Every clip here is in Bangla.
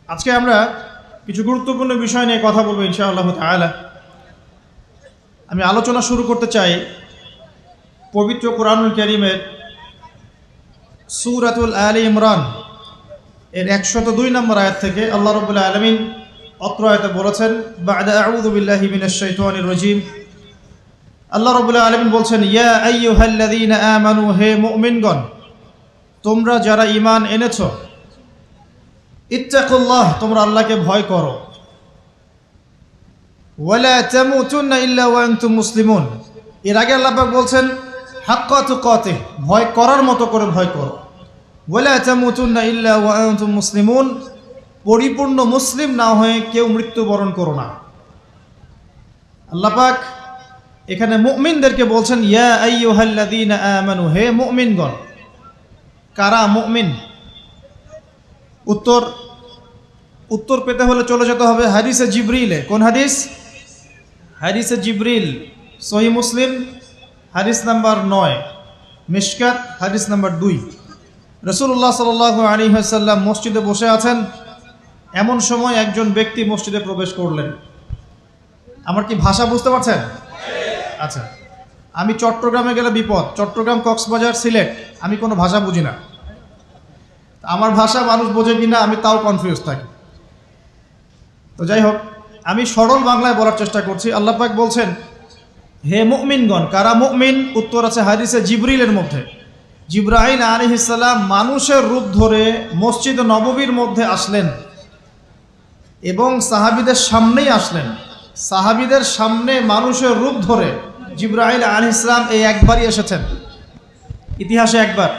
আজকে আমরা কিছু গুরুত্বপূর্ণ বিষয় নিয়ে কথা বলবো ইনশাআল্লাহ তাআলা। আমি আলোচনা শুরু করতে চাই পবিত্র কোরআনুল কারীমের সূরাতুল আলে ইমরান এর 102 নম্বর আয়াত থেকে। আল্লাহ রাব্বুল আলামিন অত্র আয়াতে বলেছেন, বা'দা আউযু বিল্লাহি মিনাশ শাইতানির রাজীম। আল্লাহ রাব্বুল আলামিন বলছেন, ইয়া আইয়ুহাল্লাযীনা আমানু, হে মুমিনগণ, তোমরা যারা ঈমান এনেছো, ইত্তাকুল্লাহ, তোমরা আল্লাহকে ভয় করো, ওয়ালা তামুতুন্না ইল্লা ওয়া আনতুম মুসলিমুন। এর আগে আল্লাহ পাক বলছেন হাক্কা তুকাতিহ, ভয় করার মতো করে ভয় করো, ওয়ালা তামুতুন্না ইল্লা ওয়া আনতুম মুসলিমুন, পরিপূর্ণ মুসলিম না হয়ে কেউ মৃত্যুবরণ করো না। আল্লাহ পাক এখানে মুমিনদেরকে বলছেন, ইয়া আইয়ুহাল্লাযীনা আমানু, হে মুমিনগণ। কারা মুমিন? উত্তর পেতে হলে চলে যেতে হবে হাদিসে জিবরিলে। কোন হাদিস? হাদিসে জিবরিল, সহিহ মুসলিম হাদিস নাম্বার 9, মিশকাত হাদিস নাম্বার 2। রাসূলুল্লাহ সাল্লাল্লাহু আলাইহি ওয়াসাল্লাম মসজিদে বসে আছেন। এমন সময় একজন ব্যক্তি মসজিদে প্রবেশ করলেন। আমার কি ভাষা বুঝতে পারছেন? আচ্ছা, আমি চট্টগ্রামে গেলে বিপদ। চট্টগ্রাম, কক্সবাজার, সিলেট, আমি কোনো ভাষা বুঝি না। আমার ভাষা মানুষ বোঝে কিনা আমি তাও কনফিউজ থাকি। তো যাই হোক, আমি সরল বাংলায় বলার চেষ্টা করছি। আল্লাহ পাক বলছেন, হে মুমিনগণ। কারা মুমিন? উত্তর আছে হাদিসে জিবরিলের মধ্যে। জিবরাইল আলাইহিস সালাম মানুষের রূপ ধরে মসজিদ নববীর মধ্যে আসলেন এবং সাহাবীদের সামনেই আসলেন। সাহাবীদের সামনে মানুষের রূপ ধরে জিবরাইল আলাইহিস সালাম এই একবারই এসেছেন, ইতিহাসে একবার।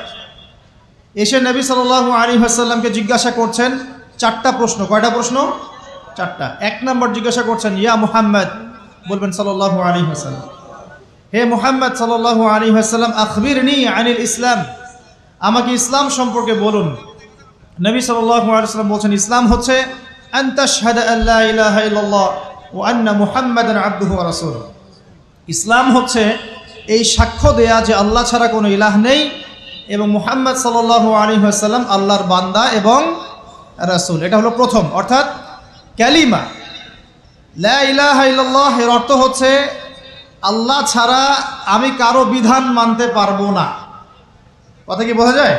এসে নবী সাল্লাল্লাহু আলাইহি ওয়াসাল্লামকে জিজ্ঞাসা করছেন 4টা প্রশ্ন। কয়টা প্রশ্ন? 4টা। 1 নম্বর জিজ্ঞাসা করছেন, ইয়া মুহাম্মদ, বলবেন সাল্লাল্লাহু আলাইহি ওয়াসাল্লাম, হে মুহাম্মদ সাল্লাল্লাহু আলাইহি ওয়াসাল্লাম, আখবিরনি আনিল ইসলাম, আমাকে ইসলাম সম্পর্কে বলুন। নবী সাল্লাল্লাহু আলাইহি ওয়াসাল্লাম বলছেন, ইসলাম হচ্ছে আন তাশহাদা আল্লা ইলাহা ইল্লাল্লাহ ওয়া আন্না মুহাম্মাদান আবদুহু ওয়া রাসূলুহু। ইসলাম হচ্ছে এই সাক্ষ্য দেয়া যে আল্লাহ ছাড়া কোনো ইলাহ নেই এবং মুহাম্মদ সাল্লাল্লাহু আলাইহি ওয়াসাল্লাম আল্লাহর বান্দা এবং রাসূল। এটা হলো প্রথম, অর্থাৎ কালিমা লা ইলাহা ইল্লাল্লাহ। এর অর্থ হচ্ছে আল্লাহ ছাড়া আমি কারো বিধান মানতে পারবো না। কথা কি বোঝা যায়?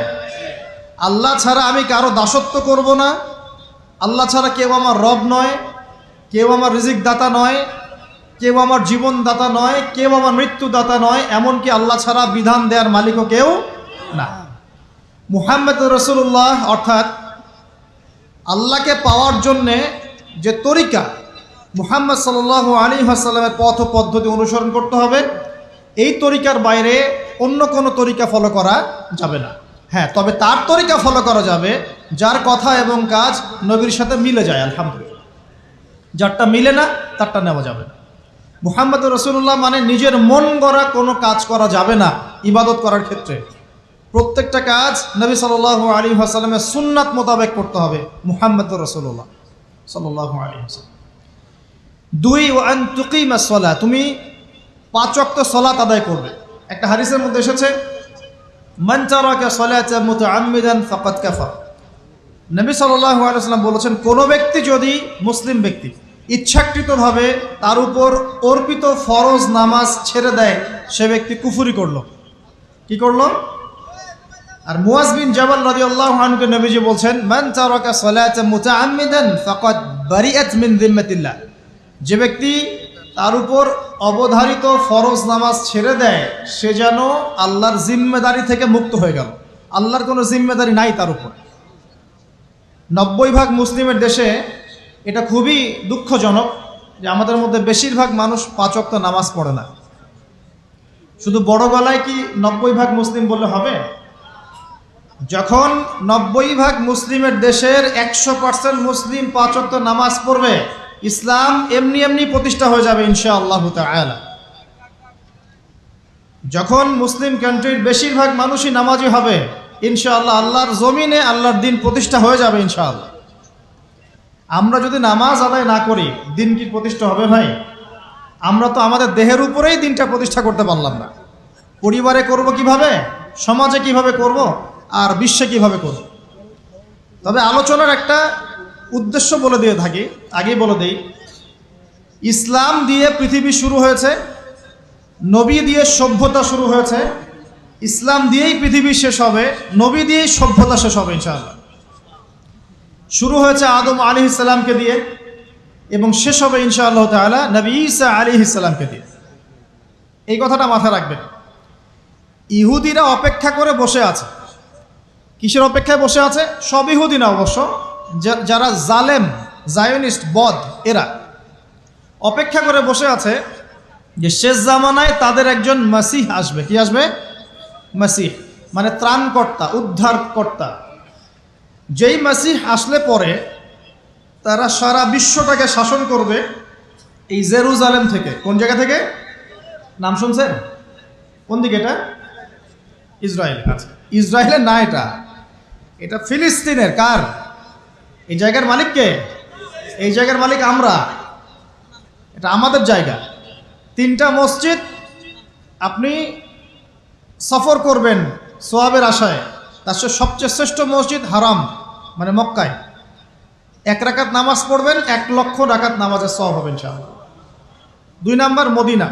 আল্লাহ ছাড়া আমি কারো দাসত্ব করব না। আল্লাহ ছাড়া কেউ আমার রব নয়, কেউ আমার রিজিক দাতা নয়, কেউ আমার জীবন দাতা নয়, কেউ আমার মৃত্যু দাতা নয়, এমনকি আল্লাহ ছাড়া বিধান দেওয়ার মালিকও কেউ না। মুহাম্মদ রাসূলুল্লাহ, অর্থাৎ আল্লাহকে পাওয়ার জন্যে যে তরিকা, মুহাম্মদ সাল্লাল্লাহু আলাইহি ওয়াসাল্লামের পথ ও পদ্ধতি অনুসরণ করতে হবে। এই তরিকার বাইরে অন্য কোনো তরিকা ফলো করা যাবে না। হ্যাঁ, তবে তার তরিকা ফলো করা যাবে যার কথা এবং কাজ নবীর সাথে মিলে যায়, আলহামদুলিল্লাহ। যারটা মিলে না তারটা নেওয়া যাবে না। মুহাম্মদ রাসূলুল্লাহ মানে নিজের মন গড়া কোনো কাজ করা যাবে না। ইবাদত করার ক্ষেত্রে প্রত্যেকটা কাজ নবী সাল্লাল্লাহু আলাইহি ওয়াসাল্লামের সুন্নাত মোতাবেক করতে হবে। মুহাম্মদ রাসূলুল্লাহ সাল্লাল্লাহু আলাইহি ওয়াসাল্লাম। 2, ওয়া আন তুকিমাস সালাহ, তুমি 5 ওয়াক্ত সালাত আদায় করবে। একটা হাদিসের মধ্যে এসেছে, মান তারাকা সালাতা মুতাআম্মিদান ফাকাদ কাফার। নবী সাল্লাল্লাহু আলাইহি ওয়াসাল্লাম বলেছেন, কোনো ব্যক্তি যদি, মুসলিম ব্যক্তি, ইচ্ছাকৃতভাবে তার উপর অর্পিত ফরজ নামাজ ছেড়ে দেয়, সে ব্যক্তি কুফরি করলো। কি করলো? আর মুয়াজ বিন জাবাল রাদিয়াল্লাহু আনহুকে নবীজি বলছেন, মান তারাকা সালাতা মুতাআম্মিদান ফাকাদ বারিআত মিন যিম্মাতিল্লাহ। যে ব্যক্তি তার উপর অবধারিত ফরজ নামাজ ছেড়ে দেয়, সে যেন আল্লাহর জিম্মেদারি থেকে মুক্ত হয়ে গেল। আল্লাহর কোনো জিম্মেদারি নাই তার উপর। 90% মুসলিমের দেশে এটা খুবই দুঃখজনক যে আমাদের মধ্যে বেশিরভাগ মানুষ 5 ওয়াক্ত নামাজ পড়ে না। শুধু বড় গলায় কি 90% মুসলিম বললে হবে? যখন 90% মুসলিমের দেশের 100% মুসলিম 5 ওয়াক্ত নামাজ পড়বে, ইসলাম এমনি এমনি প্রতিষ্ঠা হয়ে যাবে ইনশাআল্লাহ তাআলা। যখন মুসলিম কান্ট্রির বেশিরভাগ মানুষই নামাজি হবে, ইনশাআল্লাহ আল্লাহর জমিনে আল্লাহর দিন প্রতিষ্ঠা হয়ে যাবে ইনশাআল্লাহ। আমরা যদি নামাজ আদায় না করি, দিন কি প্রতিষ্ঠা হবে ভাই? আমরা তো আমাদের দেহের উপরেই দিনটা প্রতিষ্ঠা করতে পারলাম না। পরিবারে করব কিভাবে, সমাজে কিভাবে করব, আর বিশ্বে কিভাবে করব? তবে আলোচনার একটা উদ্দেশ্য বলে দিয়ে থাকি, আগেই বলে দেই, ইসলাম দিয়ে পৃথিবী শুরু হয়েছে, নবী দিয়ে সভ্যতা শুরু হয়েছে, ইসলাম দিয়েই পৃথিবী শেষ হবে, নবী দিয়েই সভ্যতা শেষ হবে ইনশাআল্লাহ। শুরু হয়েছে আদম আলাইহিস সালামকে দিয়ে এবং শেষ হবে ইনশাআল্লাহ তাআলা নবী ঈসা আলাইহিস সালামকে দিয়ে। এই কথাটা মাথায় রাখবেন। ইহুদিরা অপেক্ষা করে বসে আছে। কিসের অপেক্ষায় বসে আছে? সব ইহুদি না অবশ্য, যারা জালেম, জায়নিস্ট, বদ, এরা অপেক্ষা করে বসে আছে যে শেষ জামানায় তাদের একজন মাসিহ আসবে। কি আসবে? মাসিহ মানে ত্রাণকর্তা, উদ্ধারকর্তা। যেই মাসিহ আসলে পরে তারা সারা বিশ্বটাকে শাসন করবে এই জেরুজালেম থেকে। কোন জায়গা থেকে? নাম শুনছেন? কোন দিকে এটা? ইসরায়েল। আচ্ছা, ইসরায়েলের না, এটা ফিলিস্তিনের। কার? এই জায়গার মালিক কে? এই জায়গার মালিক আমরা। এটা আমাদের জায়গা। 3টা মসজিদ আপনি সফর করবেন সোয়াবের আশায়, তার সবচেয়ে শ্রেষ্ঠ মসজিদ হারাম মানে মক্কায়। 1 রাকাত নামাজ পড়বেন, 1 লক্ষ রাকাত নামাজের সওয়াব হবে ইনশাআল্লাহ। 2 নাম্বার মদিনা,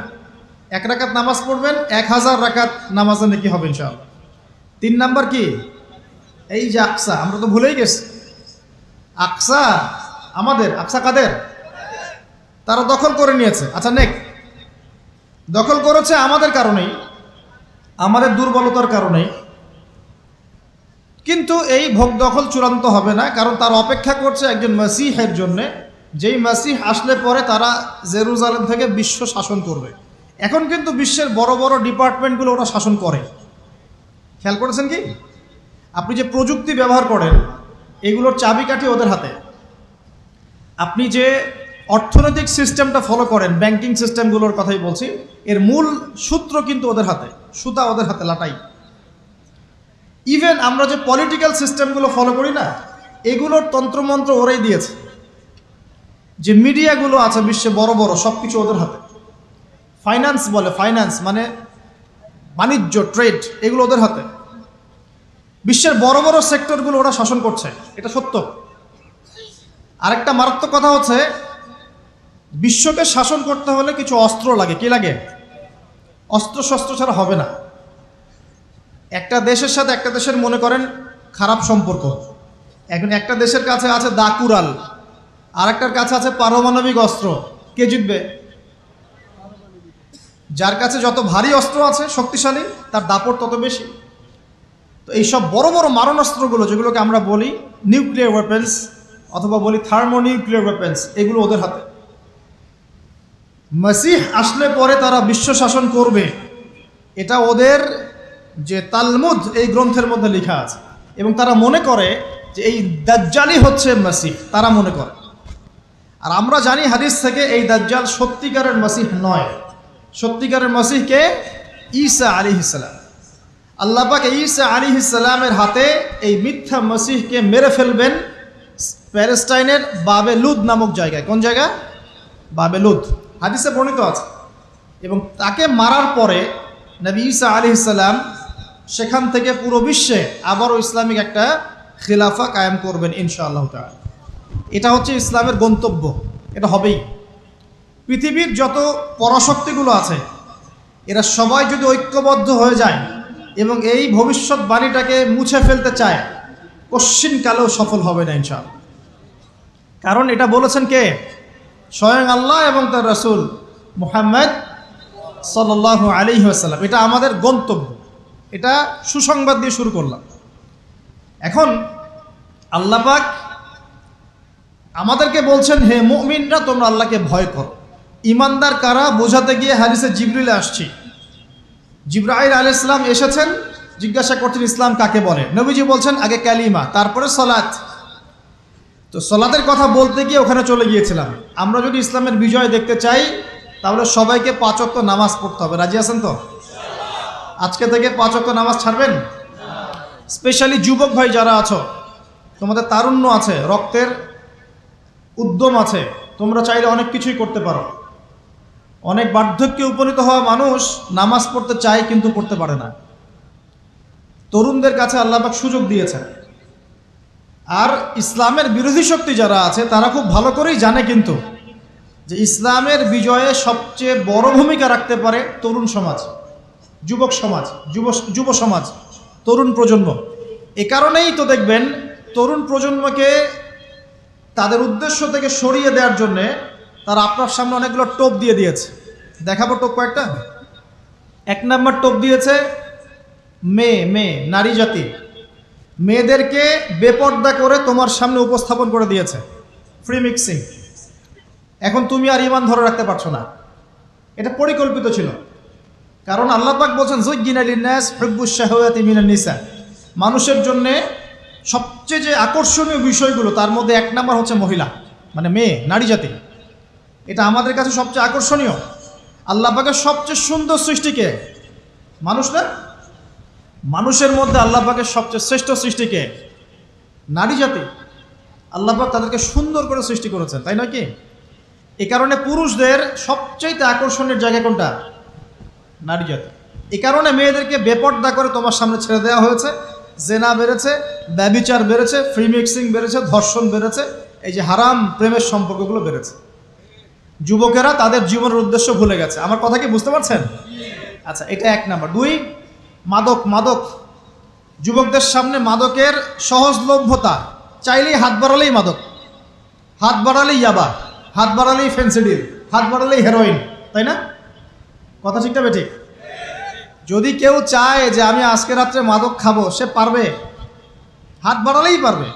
1 রাকাত নামাজ পড়বেন, 1000 রাকাত নামাজের নেকি হবে ইনশাআল্লাহ। 3 নাম্বার কি? এই যে আকসা, আমরা তো ভুলেই গেছি। আকসা আমাদের, আকসা কাদের? তারা দখল করে নিয়েছে। আচ্ছা, দখল করেছে আমাদের কারণেই, আমাদের দুর্বলতার কারণেই। কিন্তু এই ভোগ দখল চূড়ান্ত হবে না, কারণ তারা অপেক্ষা করছে একজন মাসিহের জন্যে, যেই মাসিহ আসলে পরে তারা জেরুজালেম থেকে বিশ্ব শাসন করবে। এখন কিন্তু বিশ্বের বড় বড় ডিপার্টমেন্টগুলো ওরা শাসন করে। খেয়াল করেছেন কি? আপনি যে প্রযুক্তি ব্যবহার করেন এগুলোর চাবিকাঠি ওদের হাতে। আপনি যে অর্থনৈতিক সিস্টেমটা ফলো করেন, ব্যাংকিং সিস্টেমগুলোর কথাই বলছি, এর মূল সূত্র কিন্তু ওদের হাতে, সুতা ওদের হাতে, লাটাই। ইভেন আমরা যে পলিটিক্যাল সিস্টেমগুলো ফলো করি না, এগুলোর তন্ত্রমন্ত্র ওরাই দিয়েছে। যে মিডিয়াগুলো আছে বিশ্বে বড় বড়, সব কিছু ওদের হাতে। ফাইন্যান্স বলে, ফাইন্যান্স মানে বাণিজ্য, ট্রেড, এগুলো ওদের হাতে। বিশ্বের বড় বড় সেক্টরগুলো ওরা শাসন করছে, এটা সত্য। আরেকটা মারাত্মক কথা হচ্ছে, বিশ্বকে শাসন করতে হলে কিছু অস্ত্র লাগে। কি লাগে? অস্ত্র শস্ত্র ছাড়া হবে না। একটা দেশের সাথে একটা দেশের মনে করেন খারাপ সম্পর্ক, এখন একটা দেশের কাছে আছে দাকুরাল, আর একটার কাছে আছে পারমাণবিক অস্ত্র। কে জিতবে? যার কাছে যত ভারী অস্ত্র আছে, শক্তিশালী, তার দাপট তত বেশি। তো এইসব বড় বড় মারণাস্ত্রগুলো, যেগুলোকে আমরা বলি নিউক্লিয়ার ওয়েপেন্স অথবা বলি থার্মোনিউক্লিয়ার ওয়েপেন্স, এগুলো ওদের হাতে। মাসিহ আসলে পরে তারা বিশ্ব শাসন করবে, এটা ওদের যে তালমুদ, এই গ্রন্থের মধ্যে লেখা আছে। এবং তারা মনে করে যে এই দাজ্জালই হচ্ছে মাসিহ, তারা মনে করে। আর আমরা জানি হাদিস থেকে এই দাজ্জাল সত্যিকারের মাসিহ নয়। সত্যিকারের মাসিহ কে? ঈসা আলাইহিস সালাম। আল্লাহ পাক ঈসা আলাইহিস সালামের হাতে এই মিথ্যা মাসিহকে মেরে ফেলবেন প্যালেস্টাইনের বাবেলুদ নামক জায়গায়। কোন জায়গা? বাবেলুদ, হাদিসে বর্ণিত আছে। এবং তাকে মারার পরে নবী ঈসা আলাইহিস সালাম সেখান থেকে পুরো বিশ্বে আবারও ইসলামিক একটা খিলাফা কায়েম করবেন ইনশাআল্লাহ তাআলা। এটা হচ্ছে ইসলামের গন্তব্য, এটা হবেই। পৃথিবীর যত পরাশক্তিগুলো আছে এরা সবাই যদি ঐক্যবদ্ধ হয়ে যায় এবং এই ভবিষ্যৎবাণীটাকে মুছে ফেলতে চায়, কশ্চিনকালেও সফল হবে না ইনশাআল্লাহ। কারণ এটা বলেছেন কে? স্বয়ং আল্লাহ এবং তার রাসূল মুহাম্মদ সাল্লাল্লাহু আলাইহি ওয়াসাল্লাম। এটা আমাদের গন্তব্য, এটা সুসংবাদ দিয়ে শুরু করলাম। এখন আল্লাহ পাক আমাদেরকে বলছেন, হে মুমিনরা, তোমরা আল্লাহকে ভয় করো। ইমানদার কারা বোঝাতে গিয়ে হাদিসে জিবরিল আসছি। জিবরাইল আলাইহিস সালাম এসেছেন, জিজ্ঞাসা করছেন ইসলাম কাকে বলে। নবীজি বলছেন আগে কালিমা, তারপরে সালাত। তো সালাতের কথা বলতে গিয়ে ওখানে চলে গিয়েছিলাম। আমরা যদি ইসলামের বিজয় দেখতে চাই তাহলে সবাইকে 5 ওয়াক্ত নামাজ পড়তে হবে। রাজি আছেন তো? আজকে থেকে 5 ওয়াক্ত নামাজ ছাড়বেন? স্পেশালি যুবক ভাই যারা আছো, তোমাদের তারুণ্য আছে, রক্তের উদ্যম আছে, তোমরা চাইলে অনেক কিছুই করতে পারো। অনেক বার্ধক্যে উপনীত হওয়া মানুষ নামাজ পড়তে চায় কিন্তু পড়তে পারে না। তরুণদের কাছে আল্লাহ পাক সুযোগ দিয়েছেন। আর ইসলামের বিরোধী শক্তি যারা আছে তারা খুব ভালো করেই জানে কিন্তু যে ইসলামের বিজয়ে সবচেয়ে বড় ভূমিকা রাখতে পারে তরুণ সমাজ, যুবক সমাজ, যুব সমাজ, তরুণ প্রজন্ম। এ কারণেই তো দেখবেন তরুণ প্রজন্মকে তাদের উদ্দেশ্য থেকে সরিয়ে দেওয়ার জন্যে তারা আপনার সামনে অনেকগুলো টোপ দিয়ে দিয়েছে। দেখাবো টোপ কয়েকটা। 1 নম্বর টোপ দিয়েছে মেয়ে নারী জাতি, মেয়েদেরকে বেপর্দা করে তোমার সামনে উপস্থাপন করে দিয়েছে, ফ্রি মিক্সিং। এখন তুমি আর ঈমান ধরে রাখতে পারছো না। এটা পরিকল্পিত ছিল, কারণ আল্লাহ পাক বলছেন যুজ্জিনা লিন-নাস হুব্বুশ শাহাওয়াতি মিনান নিসা, মানুষের জন্য সবচেয়ে যে আকর্ষণীয় বিষয়গুলো তার মধ্যে 1 নম্বর হচ্ছে মহিলা, মানে মেয়ে, নারী জাতি। এটা আমাদের কাছে সবচেয়ে আকর্ষণীয়। আল্লাহ পাকের সবচেয়ে সুন্দর সৃষ্টিকে মানুষ না, মানুষের মধ্যে আল্লাহ পাকের সবচেয়ে শ্রেষ্ঠ সৃষ্টিকে নারী জাতি। আল্লাহ পাক তাদেরকে সুন্দর করে সৃষ্টি করেছেন, তাই নয় কি? এই কারণে পুরুষদের সবচাইতে আকর্ষণের জায়গা কোনটা? নারী জাতি। এই কারণে মেয়েদেরকে বেপর্দা করে তোমার সামনে ছেড়ে দেওয়া হয়েছে। জেনা বেড়েছে, ব্যভিচার বেড়েছে, ফ্রি মিক্সিং বেড়েছে, ধর্ষণ বেড়েছে, এই যে হারাম প্রেমের সম্পর্কগুলো বেড়েছে। যুবকেরা তাদের জীবনের উদ্দেশ্য ভুলে গেছে। আমার কথা কি বুঝতে পারছেন? আচ্ছা, এটা 1 নাম্বার। 2, মাদক। যুবকদের সামনে মাদকের সহজলভ্যতা, চাইলেই হাত বাড়ালেই মাদক, হাত বাড়ালেই ইয়াবা, হাত বাড়ালেই ফেন্সিডিল, হাত বাড়ালেই হেরোইন, তাই না? কথা ঠিক না ঠিক? যদি কেউ চায় যে আমি আজকে রাত্রে মাদক খাবো, সে পারবে, হাত বাড়ালেই পারবে।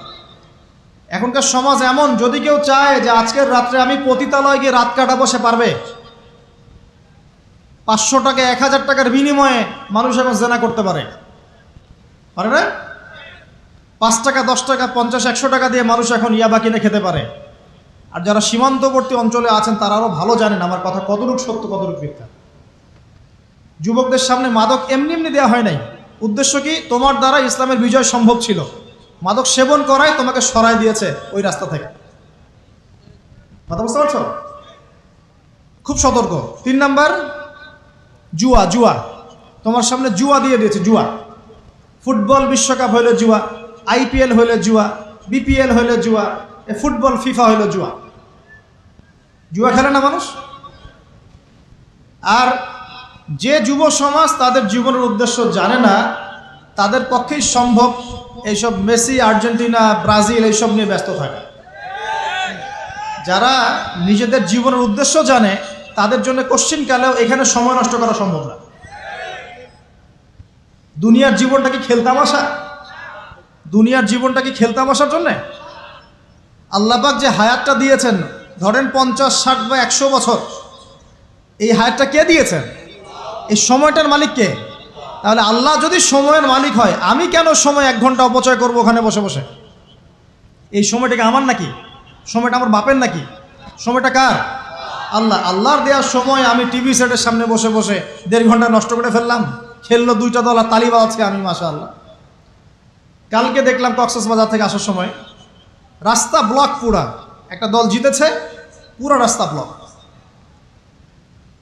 এখনকার সমাজ এমন, যদি কেউ চায় যে আজকের রাত্রে আমি পতিতালয়ে গিয়ে রাত কাটাবো, সে পারবে। 500 টাকা 1000 টাকার বিনিময়ে মানুষ এখন জেনা করতে পারে না? 5 টাকা 10 টাকা 50 100 টাকা দিয়ে মানুষ এখন ইয়াবা কিনে খেতে পারে। আর যারা সীমান্তবর্তী অঞ্চলে আছেন তারা আরও ভালো জানেন আমার কথা কতটুকু সত্য কতটুকু মিথ্যা। যুবকদের সামনে মাদক এমনি দেওয়া হয় নাই। উদ্দেশ্য কি? তোমার দ্বারা ইসলামের বিজয় সম্ভব ছিল। মাদক সেবন করাই তোমাকে সরাই দিয়েছে ওই রাস্তা থেকে। কথা বুঝতে পারছো? খুব সতর্ক। 3 নাম্বার, জুয়া। তোমার সামনে জুয়া দিয়ে দিয়েছে, জুয়া। ফুটবল বিশ্বকাপ হইলে জুয়া, IPL হইলে জুয়া, BPL হইলে জুয়া, ফুটবল ফিফা হইলে জুয়া। জুয়া খেলে না মানুষ। আর যে যুব সমাজ তাদের জীবনের উদ্দেশ্য জানে না, তাদের পক্ষেই সম্ভব এইসব মেসি, আর্জেন্টিনা, ব্রাজিল এইসব নিয়ে ব্যস্ত থাকে। যারা নিজেদের জীবনের উদ্দেশ্য জানে তাদের জন্য কোশ্চিনকালেও এখানে সময় নষ্ট করা সম্ভব না। দুনিয়ার জীবনটা কি খেলতামাশা? দুনিয়ার জীবনটা কি খেলতামাশার জন্যে? আল্লাহ পাক যে হায়াতটা দিয়েছেন, ধরেন 50, 60 বা 100 বছর, এই হায়াতটা কে দিয়েছেন? এই সময়টার মালিক কে? তাহলে আল্লাহ যদি সময়ের মালিক হয়, আমি কেন সময় 1 ঘন্টা অপচয় করবো ওখানে বসে বসে? এই সময়টাকে আমার নাকি? সময়টা আমার বাপের নাকি? সময়টা কার? আল্লাহর দেওয়ার সময় আমি টিভি সেটের সামনে বসে বসে 1.5 ঘন্টা নষ্ট করে ফেললাম। খেললো 2টা দল আর তালি বাজাচ্ছে আমি, মাশাআল্লাহ। কালকে দেখলাম কক্সবাজার থেকে আসার সময় রাস্তা ব্লক, পুরা একটা দল জিতেছে, পুরো রাস্তা ব্লক,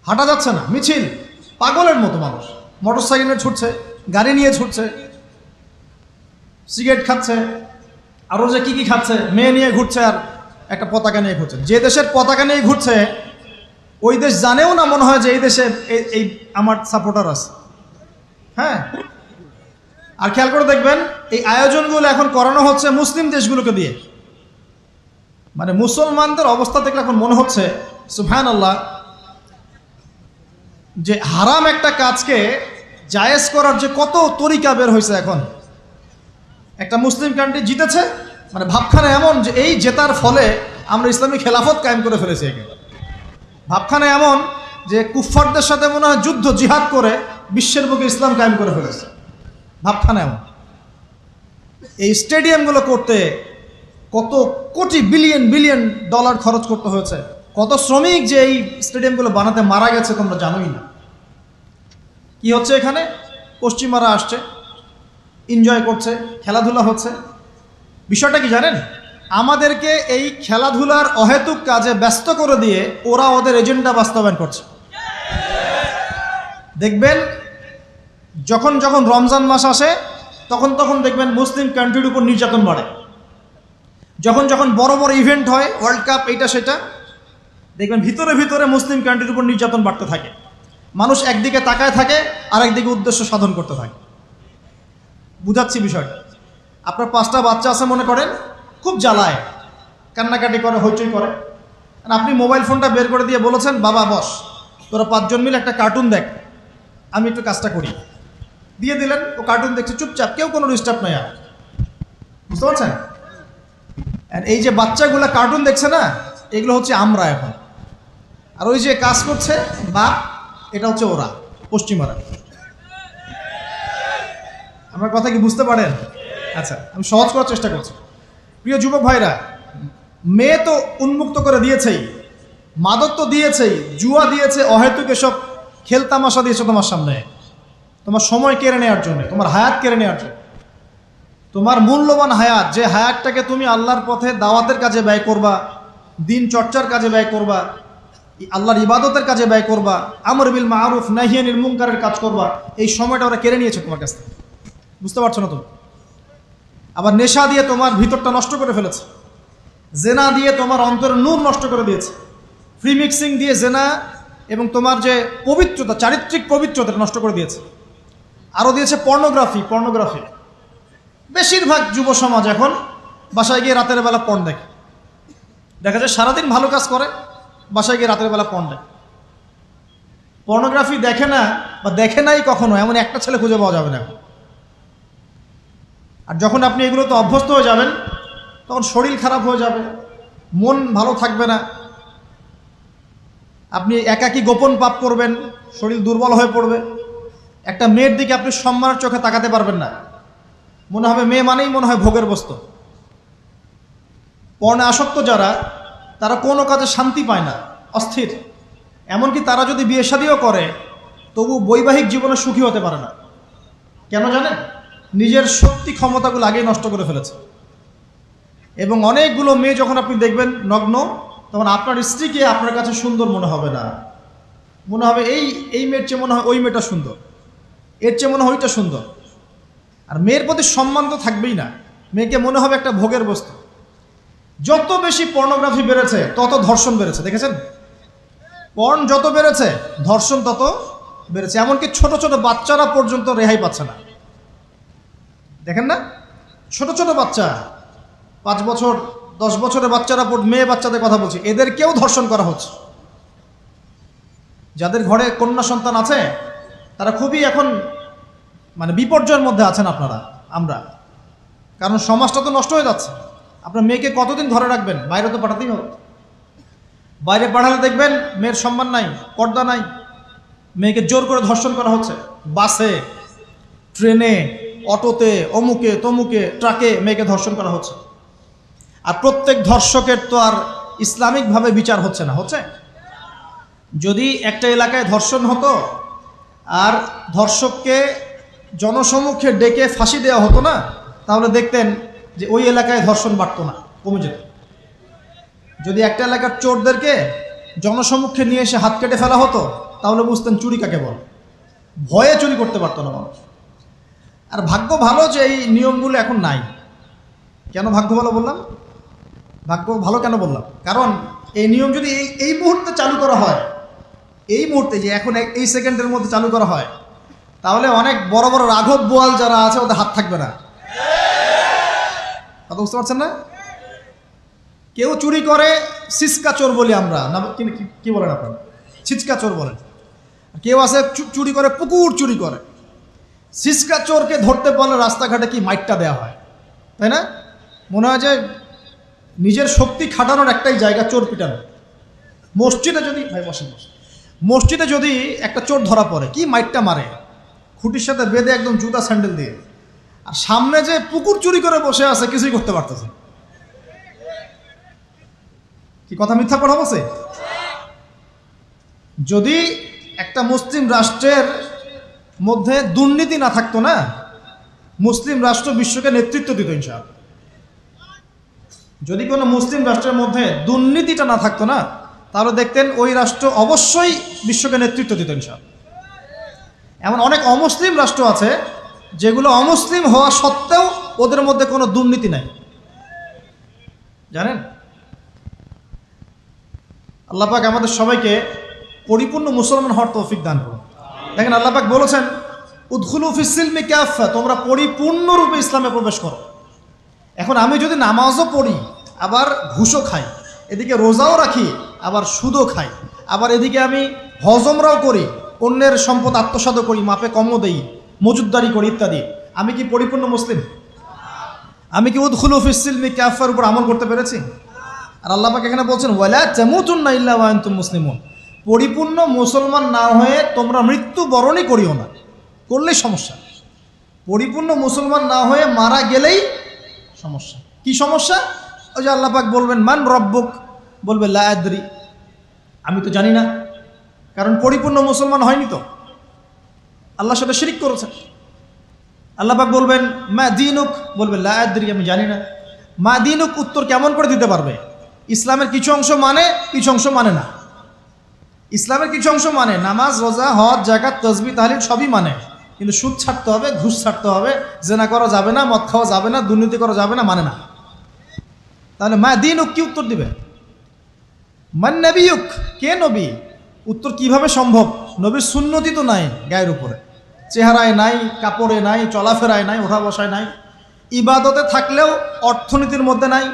হাঁটা যাচ্ছে না, মিছিল, পাগলের মতো মানুষ মোটরসাইকেলে ছুটছে, গাড়ি নিয়ে ছুটছে, সিগারেট খাচ্ছে, আরও যে কি খাচ্ছে, মেয়ে নিয়ে ঘুরছে, আর একটা পতাকা নিয়ে ঘুরছে। যে দেশের পতাকা নিয়ে ঘুরছে ওই দেশ জানেও না মনে হয় যে এই দেশে এই আমার সাপোর্টার আছে। হ্যাঁ, আর খেয়াল করে দেখবেন এই আয়োজনগুলো এখন করানো হচ্ছে মুসলিম দেশগুলোকে দিয়ে। মানে মুসলমানদের অবস্থা দেখলে এখন মনে হচ্ছে সুবহানাল্লাহ, যে হারাম একটা কাজকে জায়েজ করার যে কত তরিকা বের হয়েছে। এখন একটা মুসলিম কান্ট্রি জিতেছে, মানে ভাবখানা এমন যে এই জেতার ফলে আমরা ইসলামী খেলাফত কায়েম করে ফেলেছি। ভাবখানা এমন যে কুফফারদের সাথে মনে হয় যুদ্ধ জিহাদ করে বিশ্বের বুকে ইসলাম কায়েম করে ফেলেছে। ভাবখানা এমন। এই স্টেডিয়ামগুলো করতে কত কোটি বিলিয়ন ডলার খরচ করতে হয়েছে, কত শ্রমিক যে এই স্টেডিয়ামগুলো বানাতে মারা গেছে তোমরা জানোই না। কি হচ্ছে এখানে? পশ্চিমারা আসছে, এনজয় করছে, খেলাধুলা হচ্ছে। বিষয়টা কি জানেন? আমাদেরকে এই খেলাধুলার অহেতুক কাজে ব্যস্ত করে দিয়ে ওরা ওদের এজেন্ডা বাস্তবায়ন করছে। দেখবেন যখন রমজান মাস আসে তখন দেখবেন মুসলিম কান্ট্রির উপর নির্যাতন বাড়ে। যখন যখন বড় বড় ইভেন্ট হয়, ওয়ার্ল্ড কাপ, এইটা সেটা, দেখবেন ভিতরে ভিতরে মুসলিম কান্ট্রির উপর নির্যাতন বাড়তে থাকে। মানুষ একদিকে তাকায় থাকে, আর একদিকে উদ্দেশ্য সাধন করতে থাকে। বুঝাচ্ছি বিষয়টা। আপনার 5টা বাচ্চা আছে মনে করেন, খুব জ্বালায়, কান্নাকাটি করে, হইচই করে, আর আপনি মোবাইল ফোনটা বের করে দিয়ে বলেছেন, বাবা বস, তোরা 5 জন মিলে একটা কার্টুন দেখ, আমি একটু কাজটা করি। দিয়ে দিলেন, ও কার্টুন দেখছে চুপচাপ, কেউ কোনো ডিস্টার্ব নাই। আর বুঝতে পারছেন? আর এই যে বাচ্চাগুলো কার্টুন দেখছে না, এগুলো হচ্ছে আমরা এখন। আর ওই যে কাজ করছে বাপ, এটা হচ্ছে ওরা, পশ্চিমারা। আমার কথা কি বুঝতে পারেন? আচ্ছা, আমি সহজ করার চেষ্টা করছি। প্রিয় যুবক ভাইরা, মেয়ে তো উন্মুক্ত করে দিয়েছেই, মাদক তো দিয়েছেই, জুয়া দিয়েছে, অহেতুক এসব খেলতামাশা দিয়েছে তোমার সামনে, তোমার সময় কেড়ে নেওয়ার জন্য, তোমার হায়াত কেড়ে নেওয়ার জন্য। তোমার মূল্যবান হায়াত, যে হায়াতটাকে তুমি আল্লাহর পথে দাওয়াতের কাজে ব্যয় করবা, দিন চর্চার কাজে ব্যয় করবা, আল্লাহর ইবাদতের কাজে ব্যয় করবা, আমর বিল মারুফ নাহি আনিল মুনকারের কাজ করবা, এই সময়টা ওরা কেড়ে নিয়েছে তোমার কাছ থেকে। বুঝতে পারছো না তুমি? আবার নেশা দিয়ে তোমার ভিতরটা নষ্ট করে ফেলেছে, জেনা দিয়ে তোমার অন্তরের নূর নষ্ট করে দিয়েছে, ফ্রি মিক্সিং দিয়ে জেনা এবং তোমার যে পবিত্রতা, চারিত্রিক পবিত্রতা নষ্ট করে দিয়েছে। আরও দিয়েছে পর্নোগ্রাফি। বেশিরভাগ যুব সমাজ এখন বাসায় গিয়ে রাতের বেলা পর্ন দেখে। দেখা যায় সারাদিন ভালো কাজ করে, বাসায় গিয়ে রাতের বেলা পর্ন দেখে। পর্নোগ্রাফি দেখে না বা দেখে নাই কখনো, এমন একটা ছেলে খুঁজে পাওয়া যাবে না এখন। আর যখন আপনি এগুলোতে অভ্যস্ত হয়ে যাবেন, তখন শরীর খারাপ হয়ে যাবে, মন ভালো থাকবে না, আপনি একাকী গোপন পাপ করবেন, শরীর দুর্বল হয়ে পড়বে। একটা মেয়ের দিকে আপনি সম্মানের চোখে তাকাতে পারবেন না, মনে হবে মেয়ে মানেই মনে হয় ভোগের বস্তু। পর্ণে আসক্ত যারা, তারা কোনো কাজে শান্তি পায় না, অস্থির। এমনকি তারা যদি বিয়ে শাদীও করে, তবু বৈবাহিক জীবনে সুখী হতে পারে না। কেন জানেন? নিজের শক্তি ক্ষমতাগুলো আগেই নষ্ট করে ফেলেছে। এবং অনেকগুলো মেয়ে যখন আপনি দেখবেন নগ্ন, তখন আপনার স্ত্রীকে আপনার কাছে সুন্দর মনে হবে না, মনে হবে এই মেয়ের চেয়ে মনে হয় ওই মেয়েটা সুন্দর, এর চেয়ে মনে হয় ওইটা সুন্দর। আর মেয়ের প্রতি সম্মান তো থাকবেই না, মেয়েকে মনে হবে একটা ভোগের বস্তু। যত বেশি পর্নোগ্রাফি বেড়েছে, তত ধর্ষণ বেড়েছে। দেখেছেন? পর্ন যত বেড়েছে, ধর্ষণ তত বেড়েছে। এমনকি ছোট ছোট বাচ্চারা পর্যন্ত রেহাই পাচ্ছে না। দেখেন না, ছোট ছোট বাচ্চা, 5 বছর 10 বছরের বাচ্চারা, মেয়ে বাচ্চাদের কথা বলছি, এদেরকেও ধর্ষণ করা হচ্ছে। যাদের ঘরে কন্যা সন্তান আছে, তারা খুবই এখন মানে বিপর্যয়ের মধ্যে আছেন আপনারা, আমরা। কারণ সমাজটা তো নষ্ট হয়ে যাচ্ছে। আপনার মেয়েকে কতদিন ঘরে রাখবেন? বাইরে তো পাঠাতেই হবে। বাইরে পাঠালে দেখবেন মেয়ের সম্মান নাই, পর্দা নাই, মেয়েকে জোর করে ধর্ষণ করা হচ্ছে। বাসে, ট্রেনে, অটোতে, অমুকে তমুকে, ট্রাকে মেয়েকে ধর্ষণ করা হচ্ছে। আর প্রত্যেক ধর্ষকের তো আর ইসলামিকভাবে বিচার হচ্ছে না, হচ্ছে? যদি একটা এলাকায় ধর্ষণ হতো আর ধর্ষককে জনসমক্ষে ডেকে ফাঁসি দেওয়া হতো না, তাহলে দেখতেন যে ওই এলাকায় ধর্ষণ বাড়তো না, কমে যেত। যদি একটা এলাকার চোরদেরকে জনসমক্ষে নিয়ে এসে হাত কেটে ফেলা হতো, তাহলে বুঝতেন চুরি কাকে বল। ভয়ে চুরি করতে পারতো না মানুষ। আর ভাগ্য ভালো যে এই নিয়মগুলো এখন নাই। কেন ভাগ্য ভালো বললাম? ভাগ্য ভালো কেন বললাম? কারণ এই নিয়ম যদি এই মুহূর্তে চালু করা হয়, এই মুহূর্তে যে এখন এই সেকেন্ডের মধ্যে চালু করা হয়, তাহলে অনেক বড় বড় রাঘব বোয়াল যারা আছে, ওদের হাত থাকবে না। কথা বুঝতে পারছেন না? কেউ চুরি করে সিসকা চোর বলি আমরা, না কি বলেন আপনারা? ছিচকা চোর বলেন। কেউ আছে চুরি করে, পুকুর চুরি করে। সিসকা চোরকে ধরতে পারলে রাস্তাঘাটে কি মাইটটা দেওয়া হয়, তাই না? মনে হয় যে নিজের শক্তি খাটানোর একটাই জায়গা চোর পিটানো। মসজিদে যদি মসজিদে যদি একটা চোর ধরা পড়ে, কি মাইটটা মারে, খুঁটির সাথে বেঁধে একদম জুতা স্যান্ডেল দিয়ে। আর সামনে যে পুকুর চুরি করে বসে আছে, কিছুই করতে পারতেছে। কি কথা মিথ্যা কথা বলছে? যদি একটা মুসলিম রাষ্ট্রের মধ্যে দুর্নীতি না থাকতো না, মুসলিম রাষ্ট্র বিশ্বকে নেতৃত্ব দিত ইনশাআল্লাহ। যদি কোনো মুসলিম রাষ্ট্রের মধ্যে দুর্নীতিটা না থাকতো না, তাহলে দেখতেন ওই রাষ্ট্র অবশ্যই বিশ্বকে নেতৃত্ব দিত ইনশাআল্লাহ। এমন অনেক অমুসলিম রাষ্ট্র আছে যেগুলো অমুসলিম হওয়া সত্ত্বেও ওদের মধ্যে কোনো দুর্নীতি নাই। জানেন? আল্লাহ পাক আমাদের সবাইকে পরিপূর্ণ মুসলমান হওয়ার তৌফিক দান করুন। দেখেন আল্লাহ পাক বলেছেন উদখুলু ফিস সিলমি কাফা, তোমরা পরিপূর্ণরূপে ইসলামে প্রবেশ করো। এখন আমি যদি নামাজও পড়ি, আবার ঘুষও খাই, এদিকে রোজাও রাখি, আবার সুদও খাই, আবার এদিকে আমি হজমরাও করি, অন্যের সম্পদ আত্মসাৎ করি, মাপে কমও দেই, মজুদদারি করি ইত্যাদি, আমি কি পরিপূর্ণ মুসলিম? আমি কি উদখুলু ফিস সিলমি কাফার উপর আমল করতে পেরেছি? আর আল্লাহ পাক এখানে বলছেন ওয়ালা তামুতুন্না ইল্লা ওয়া আনতুম মুসলিমুন, পরিপূর্ণ মুসলমান না হয়ে তোমরা মৃত্যুবরণই করিও না। করলেই সমস্যা। পরিপূর্ণ মুসলমান না হয়ে মারা গেলেই সমস্যা। কি সমস্যা? ওই যে আল্লাহ পাক বলবেন মান রব্বুক, বলবে লা আদরি, আমি তো জানি না, কারণ পরিপূর্ণ মুসলমান হয়নি তো, আল্লাহর সাথে শিরিক করেছে। আল্লাহ পাক বলবেন মা দীনুক, বলবে লা আদরি, আমি জানি না। মা দীনুক উত্তর কেমন করে দিতে পারবে? ইসলামের কিছু অংশ মানে, কিছু অংশ মানে না। ইসলামের কিছু অংশ মানে, নামাজ, রোজা, হজ, যাকাত, তাসবিহ, তাহলিল সবই মানে, কিন্তু সুদ ছাড়তে হবে, ঘুষ ছাড়তে হবে, জেনা করা যাবে না, মদ খাওয়া যাবে না, দুর্নীতি করা যাবে না, মানে না। তাহলে মা দীনুক কি উত্তর দিবে? মান নবিয়ুক, কে নবী? উত্তর কিভাবে সম্ভব? নবীর সুন্নতি তো নাই গায়ের উপরে, চেহারায় নাই, কাপড়ে নাই, চলাফেরায় নাই, ওঠা বসায় নাই, ইবাদতে থাকলেও অর্থনীতির মধ্যে নাই,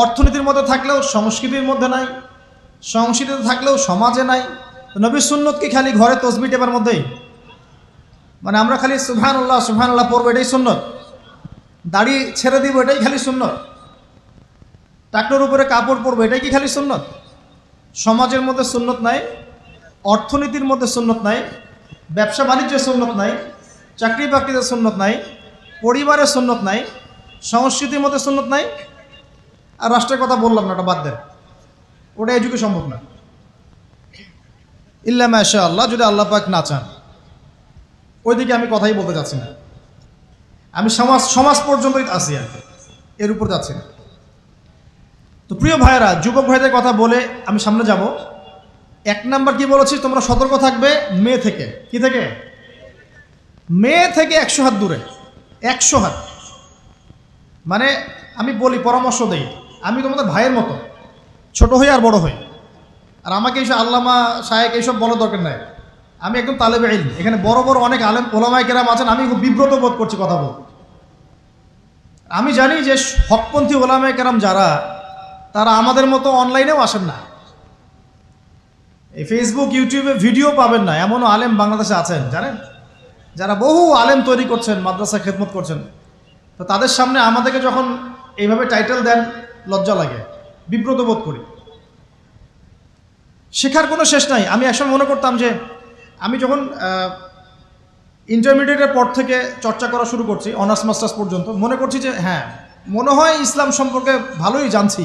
অর্থনীতির মধ্যে থাকলেও সংস্কৃতির মধ্যে নাই, সংস্কৃতিতে থাকলেও সমাজে নাই। নবীর সুন্নত কি খালি ঘরে তসবিহ টেপার মধ্যেই? মানে আমরা খালি সুবহানাল্লাহ সুবহানাল্লাহ পড়বো এটাই সুন্নত, দাড়ি ছেড়ে দিব এটাই খালি সুন্নত, টাকনোর উপরে কাপড় পরবো এটাই কি খালি সুন্নত? সমাজের মধ্যে সুন্নত নাই, অর্থনীতির মধ্যে সুন্নত নাই, ব্যবসা বাণিজ্যের সুন্নত নাই, চাকরি বাকরিতে সুন্নত নাই, পরিবারের সুন্নত নাই, সংস্কৃতির মধ্যে সুন্নত নাই। আর রাষ্ট্রের কথা বললাম না, ওটা বাদ দেন, ওটা এই যুগে সম্ভব না। ইল্লা মাশা আল্লাহ, যদি আল্লাহ পাক না চান। ওইদিকে আমি কথাই বলতে চাচ্ছি না, আমি সমাজ পর্যন্তই আছি আর কি, এর উপর যাচ্ছি না। তো প্রিয় ভাইয়েরা, যুবক ভাইদের কথা বলে আমি সামনে যাব। এক নাম্বার কি বলেছি, তোমরা সতর্ক থাকবে মেয়ে থেকে। কি থেকে? মেয়ে থেকে 100 হাত দূরে। 100 হাত মানে আমি বলি, পরামর্শ দেই, আমি তোমাদের ভাইয়ের মতো, ছোট হই আর বড় হই, আর আমাকে এইসব আল্লামা শায়েখ এইসব বলার দরকার নাই। আমি একদম তালেবে ইলম, এখানে বড় বড় অনেক আলেম ওলামায়ে কেরাম আছেন, আমি খুব বিব্রত বোধ করছি কথা বলতে। আমি জানি যে হকপন্থী ওলামায়ে কেরাম যারা, তারা আমাদের মতো অনলাইনেও আসেন না, এই ফেসবুক ইউটিউবে ভিডিও পাবেন না, এমনও আলেম বাংলাদেশে আছেন জানেন, যারা বহু আলেম তৈরি করছেন, মাদ্রাসা খেদমত করছেন। তো তাদের সামনে আমাদেরকে যখন এইভাবে টাইটেল দেন, লজ্জা লাগে, বিব্রত বোধ করি। শেখার কোনো শেষ নাই। আমি একসময় মনে করতাম যে আমি যখন ইন্টারমিডিয়েটের পর থেকে চর্চা করা শুরু করছি, অনার্স মাস্টার্স পর্যন্ত, মনে করছি যে হ্যাঁ, মনে হয় ইসলাম সম্পর্কে ভালোই জানছি।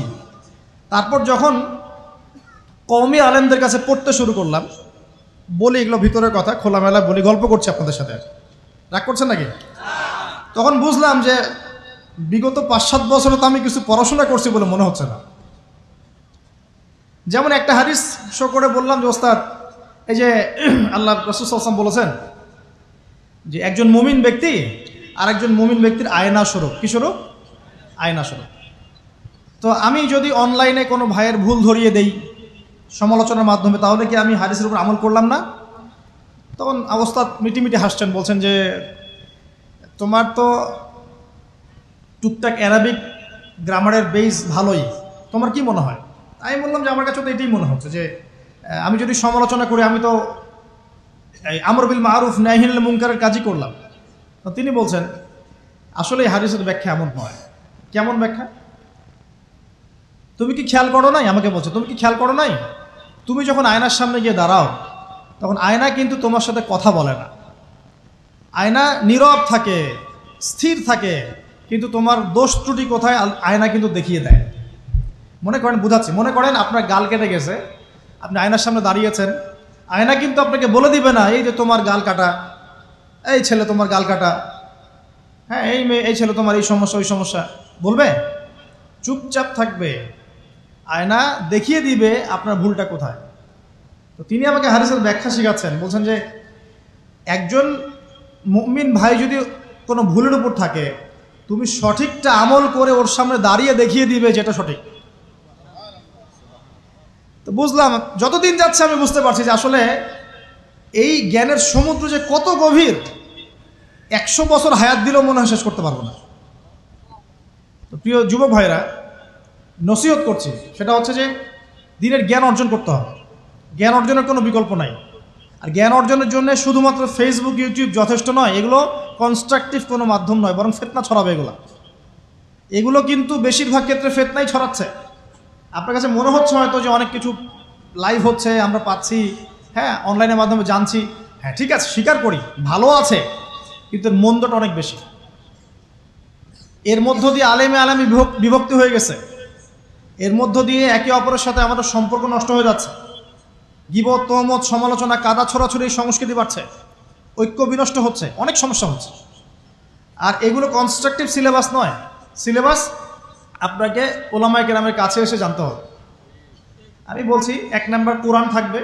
তারপর যখন কওমি আলেমদের কাছে পড়তে শুরু করলাম, বলি এগুলো ভিতরের কথা, খোলামেলা বলি, গল্প করছি আপনাদের সাথে, রাগ করছেন নাকি? তখন বুঝলাম যে বিগত 5-7 বছরে তো আমি কিছু পড়াশোনা করছি বলে মনে হচ্ছে না। যেমন একটা হাদিস শো করে বললাম যে ওস্তাদ, এই যে আল্লাহ রাসূল সাল্লাল্লাহু আলাইহি ওয়াসাল্লাম বলেছেন যে একজন মুমিন ব্যক্তি আর একজন মুমিন ব্যক্তির আয়না স্বরূপ। কি স্বরূপ? আয়না স্বরূপ। তো আমি যদি অনলাইনে কোনো ভাইয়ের ভুল ধরিয়ে দেই সমালোচনার মাধ্যমে, তাহলে কি আমি হাদিসের উপর আমল করলাম না? তখন ওস্তাদ মিটিমিটি হাসছেন, বলছেন যে তোমার তো টুকটাক অ্যারাবিক গ্রামারের বেস ভালোই, তোমার কি মনে হয়? আমি বললাম যে আমার কাছে তো এটাই মনে হচ্ছে যে আমি যদি সমালোচনা করি, আমি তো এই আমর বিল মারুফ নাহি আনিল মুনকারের কাজই করলাম। তো তিনি বলছেন আসলে এই হাদিসের ব্যাখ্যা এমন নয়। কেমন ব্যাখ্যা? তুমি কি খেয়াল করো নাই? আমাকে বলছে তুমি কি খেয়াল করো নাই, তুমি যখন আয়নার সামনে গিয়ে দাঁড়াও, তখন আয়না কিন্তু তোমার সাথে কথা বলে না, আয়না নীরব থাকে, স্থির থাকে, কিন্তু তোমার দোষ ত্রুটি কোথায় আয়না কিন্তু দেখিয়ে দেয়। মনে করেন, বুঝাচ্ছি, মনে করেন আপনার গাল কেটে গেছে, আপনি আয়নার সামনে দাঁড়িয়েছেন, আয়না কিন্তু আপনাকে বলে দিবে না এই যে তোমার গাল কাটা, এই ছেলে তোমার গাল কাটা, হ্যাঁ এই মেয়ে, এই ছেলে তোমার এই সমস্যা ওই সমস্যা, বলবে? চুপচাপ থাকবে, আয়না দেখিয়ে দিবে আপনার ভুলটা কোথায়। তো তিনি আমাকে হাদিসের ব্যাখ্যা শিখাচ্ছেন, বলছেন যে একজন মুমিন ভাই যদি কোনো ভুলের উপর থাকে, তুমি সঠিকটা আমল করে ওর সামনে দাঁড়িয়ে দেখিয়ে দিবে যেটা সঠিক। তো বুঝলাম, যতদিন যাচ্ছে আমি বুঝতে পারছি যে আসলে এই জ্ঞানের সমুদ্র যে কত গভীর, 100 বছর হায়াত দিলেও মনে হয় শেষ করতে পারবো না। তো প্রিয় যুবক ভাইরা, নসিহত করছি, সেটা হচ্ছে যে দিনের জ্ঞান অর্জন করতে হবে। জ্ঞান অর্জনের কোনো বিকল্প নাই। আর জ্ঞান অর্জনের জন্য শুধুমাত্র ফেসবুক, ইউটিউব যথেষ্ট নয়। এগুলো কনস্ট্রাকটিভ কোনো মাধ্যম নয়, বরং ফিতনা ছড়াবে এগুলো কিন্তু বেশিরভাগ ক্ষেত্রে ফিতনাই ছড়াচ্ছে। আপনার কাছে মনে হচ্ছে হয়তো যে অনেক কিছু লাইভ হচ্ছে, আমরা পাচ্ছি, হ্যাঁ, অনলাইনের মাধ্যমে জানছি, হ্যাঁ ঠিক আছে, স্বীকার করি, ভালো আছে, কিন্তু এর মন্দটা অনেক বেশি। এর মধ্য দিয়ে আলেমে বিভক্তি হয়ে গেছে। এর মধ্য দিয়ে একে অপরের সাথে আমাদের সম্পর্ক নষ্ট হয়ে যাচ্ছে। গীবত, তহমত, সমালোচনা, কাদা ছোড়াছুড়ি সংস্কৃতি বাড়ছে, ঐক্য বিনষ্ট হচ্ছে, অনেক সমস্যা হচ্ছে। আর এগুলো কনস্ট্রাকটিভ সিলেবাস নয়। সিলেবাস আপনাকে ওলামায়ে কেরামের কাছে এসে জানতে হবে। আমি বলছি 1 নাম্বার কোরআন থাকবে।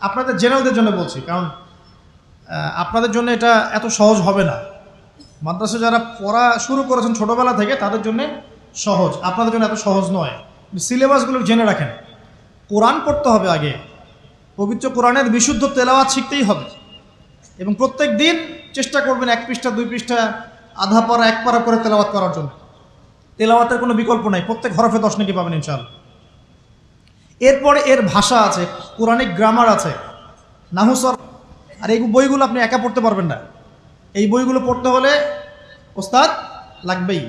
আপনাদের জেনারেলদের জন্য বলছি, কারণ আপনাদের জন্য এটা এত সহজ হবে না। মাদ্রাসা যারা পড়া শুরু করেছেন ছোটোবেলা থেকে তাদের জন্য সহজ, আপনাদের জন্য এত সহজ নয়। সিলেবাসগুলো জেনে রাখেন। কোরআন পড়তে হবে আগে, পবিত্র কোরআনের বিশুদ্ধ তেলাওয়াত শিখতেই হবে, এবং প্রত্যেক দিন চেষ্টা করবেন 1 পৃষ্ঠা 2 পৃষ্ঠা, আধা পারা 1 পারা করে তেলাওয়াত করার জন্য। তেলাওয়াতের কোনো বিকল্প নাই, প্রত্যেক হরফে 10 নেকি পাবেন ইনশাআল্লাহ। এরপরে এর ভাষা আছে, কোরআনিক গ্রামার আছে, নাহুসর। আর এই বইগুলো আপনি একা পড়তে পারবেন না। এই বইগুলো পড়তে হলে ওস্তাদ লাগবেই।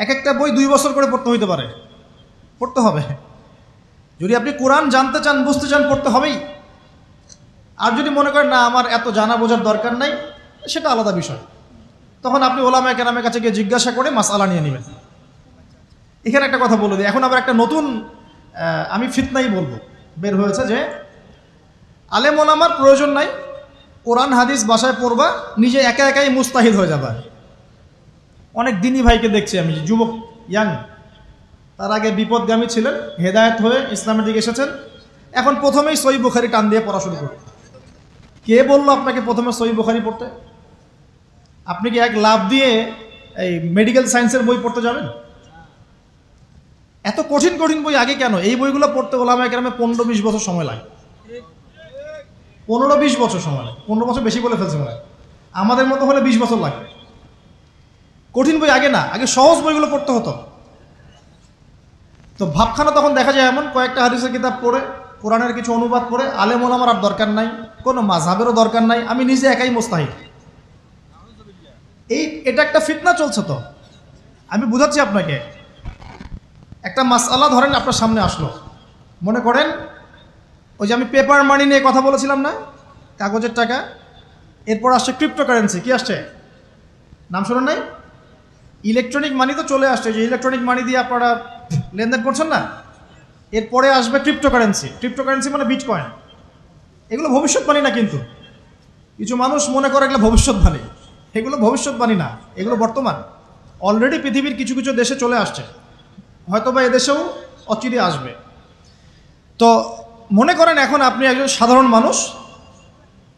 এক একটা বই 2 বছর করে পড়তে হইতে পারে, পড়তে হবে। যদি আপনি কোরআন জানতে চান, বুঝতে চান, পড়তে হবেই। আর যদি মনে করেন না আমার এত জানা বোঝার দরকার নাই, সেটা আলাদা বিষয়। তখন আপনি ওলামায়ে কেরামের কাছে গিয়ে জিজ্ঞাসা করে মাসআলা নিয়ে নেবেন। এখানে একটা কথা বলে দিই, এখন আবার একটা নতুন আমি ফিতনাই বলবো বের হয়েছে যে আলেম ওলামার প্রয়োজন নাই, কোরআন হাদিস বাসায় পড়বা, নিজে একা একাই মুস্তাহিদ হয়ে যাবা। অনেক দিনী ভাইকে দেখছি আমি, যে যুবক, ইয়াং, তার আগে বিপদগামী ছিলেন, হেদায়েত হয়ে ইসলামের দিকে এসেছেন, এখন প্রথমেই সহিহ বুখারী টান দিয়ে পড়া শুরু করতে। কে বললো আপনাকে প্রথমে সহিহ বুখারী পড়তে? আপনি কি এক লাভ দিয়ে এই মেডিকেল সায়েন্সের বই পড়তে যাবেন? এত কঠিন কঠিন বই আগে কেন? এই বইগুলো পড়তে ওলামায়ে কেরামের 15-20 বছর সময় লাগে। 15-20 বছর সময় লাগে। 15 বছর বেশি বলে ফেলছে মনে হয়। আমাদের মতো হলে 20 বছর লাগে। কঠিন বই আগে না, আগে সহজ বইগুলো পড়তে হতো। তো ভাবখানা তখন দেখা যায় এমন, কয়েকটা হাদিসের কিতাব পড়ে, কোরআনের কিছু অনুবাদ পড়ে, আলেম ওলামার আর দরকার নাই, কোনো মাযহাবেরও দরকার নাই, আমি নিজে একাই মুস্তাহিদ। এটা একটা ফিতনা চলছে। তো আমি বুঝাচ্ছি আপনাকে, একটা মাসআলা ধরেন আপনার সামনে আসলো, মনে করেন ওই যে আমি পেপার মানি নিয়ে কথা বলেছিলাম না, কাগজের টাকা, এরপর আসছে ক্রিপ্টোকারেন্সি। কি আসছে? নাম শোনেন নাই? ইলেকট্রনিক মানি তো চলে আসছে, যে ইলেকট্রনিক মানি দিয়ে আপনারা লেনদেন করছেন না, এরপরে আসবে ক্রিপ্টোকারেন্সি। ক্রিপ্টোকারেন্সি মানে বিটকয়েন। এগুলো ভবিষ্যৎবাণী না, কিন্তু কিছু মানুষ মনে করে এগুলো ভবিষ্যৎবাণী। এগুলো ভবিষ্যৎবাণী না, এগুলো বর্তমান। অলরেডি পৃথিবীর কিছু কিছু দেশে চলে আসছে, হয়তো বা এদেশেও অচিরে আসবে। তো মনে করেন এখন আপনি একজন সাধারণ মানুষ,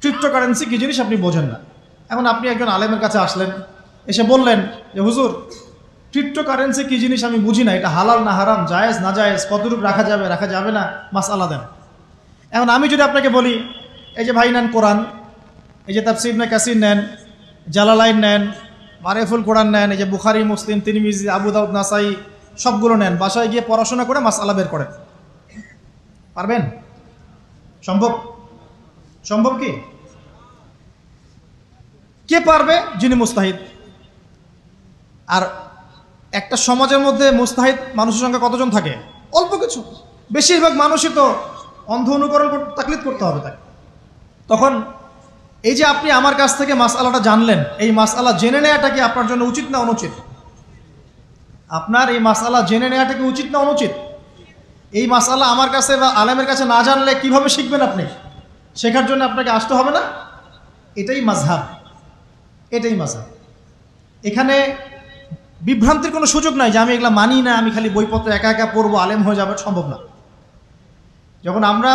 ক্রিপ্টোকারেন্সি কী জিনিস আপনি বোঝেন না। এখন আপনি একজন আলেমের কাছে আসলেন, এসে বললেন যে হুজুর, ক্রিপ্টোকারেন্সি কী জিনিস আমি বুঝি না, এটা হালাল না হারাম, জায়েজ না জায়েজ, কতটুকু রাখা যাবে রাখা যাবে না, মাসআলা দেন। এখন আমি যদি আপনাকে বলি, এই যে ভাই নেন কোরআন, এই যে তাফসীর ইবনে কাসির নেন, জালালাইন নেন, মারিফুল কোরআন নেন, এই যে বুখারী, মুসলিম, তিরমিজি, আবু দাউদ, নাসাই, সবগুলো নেন, বাসায় গিয়ে পড়াশোনা করে মাসআলা বের করেন, পারবেন? সম্ভব? সম্ভব কি? কে পারবে? যিনি মুস্তাহিদ। আর একটা সমাজের মধ্যে মুস্তাহিদ মানুষের সংখ্যা কতজন থাকে? অল্প কিছু। বেশিরভাগ মানুষই তো অন্ধ অনুকরণ তাকলিদ করতে হবে তাকে। তখন এই যে আপনি আমার কাছ থেকে মাসআলাটা জানলেন, এই মাসআলা জেনে নেওয়াটা কি আপনার জন্য উচিত না অনুচিত? আপনার এই মাসআলা জেনে নেওয়াটা কি উচিত না অনুচিত? এই মাসআলা আমার কাছে বা আলেমের কাছে না জানলে কিভাবে শিখবেন আপনি? শেখার জন্য আপনাকে আসতে হবে না? এটাই মাযহাব, এটাই মাযহাব। এখানে বিভ্রান্তির কোনো সুযোগ নাই যে আমি এগুলা মানি না, আমি খালি বইপত্র একা একা পড়বো, আলেম হয়ে যাবে, সম্ভব না। যখন আমরা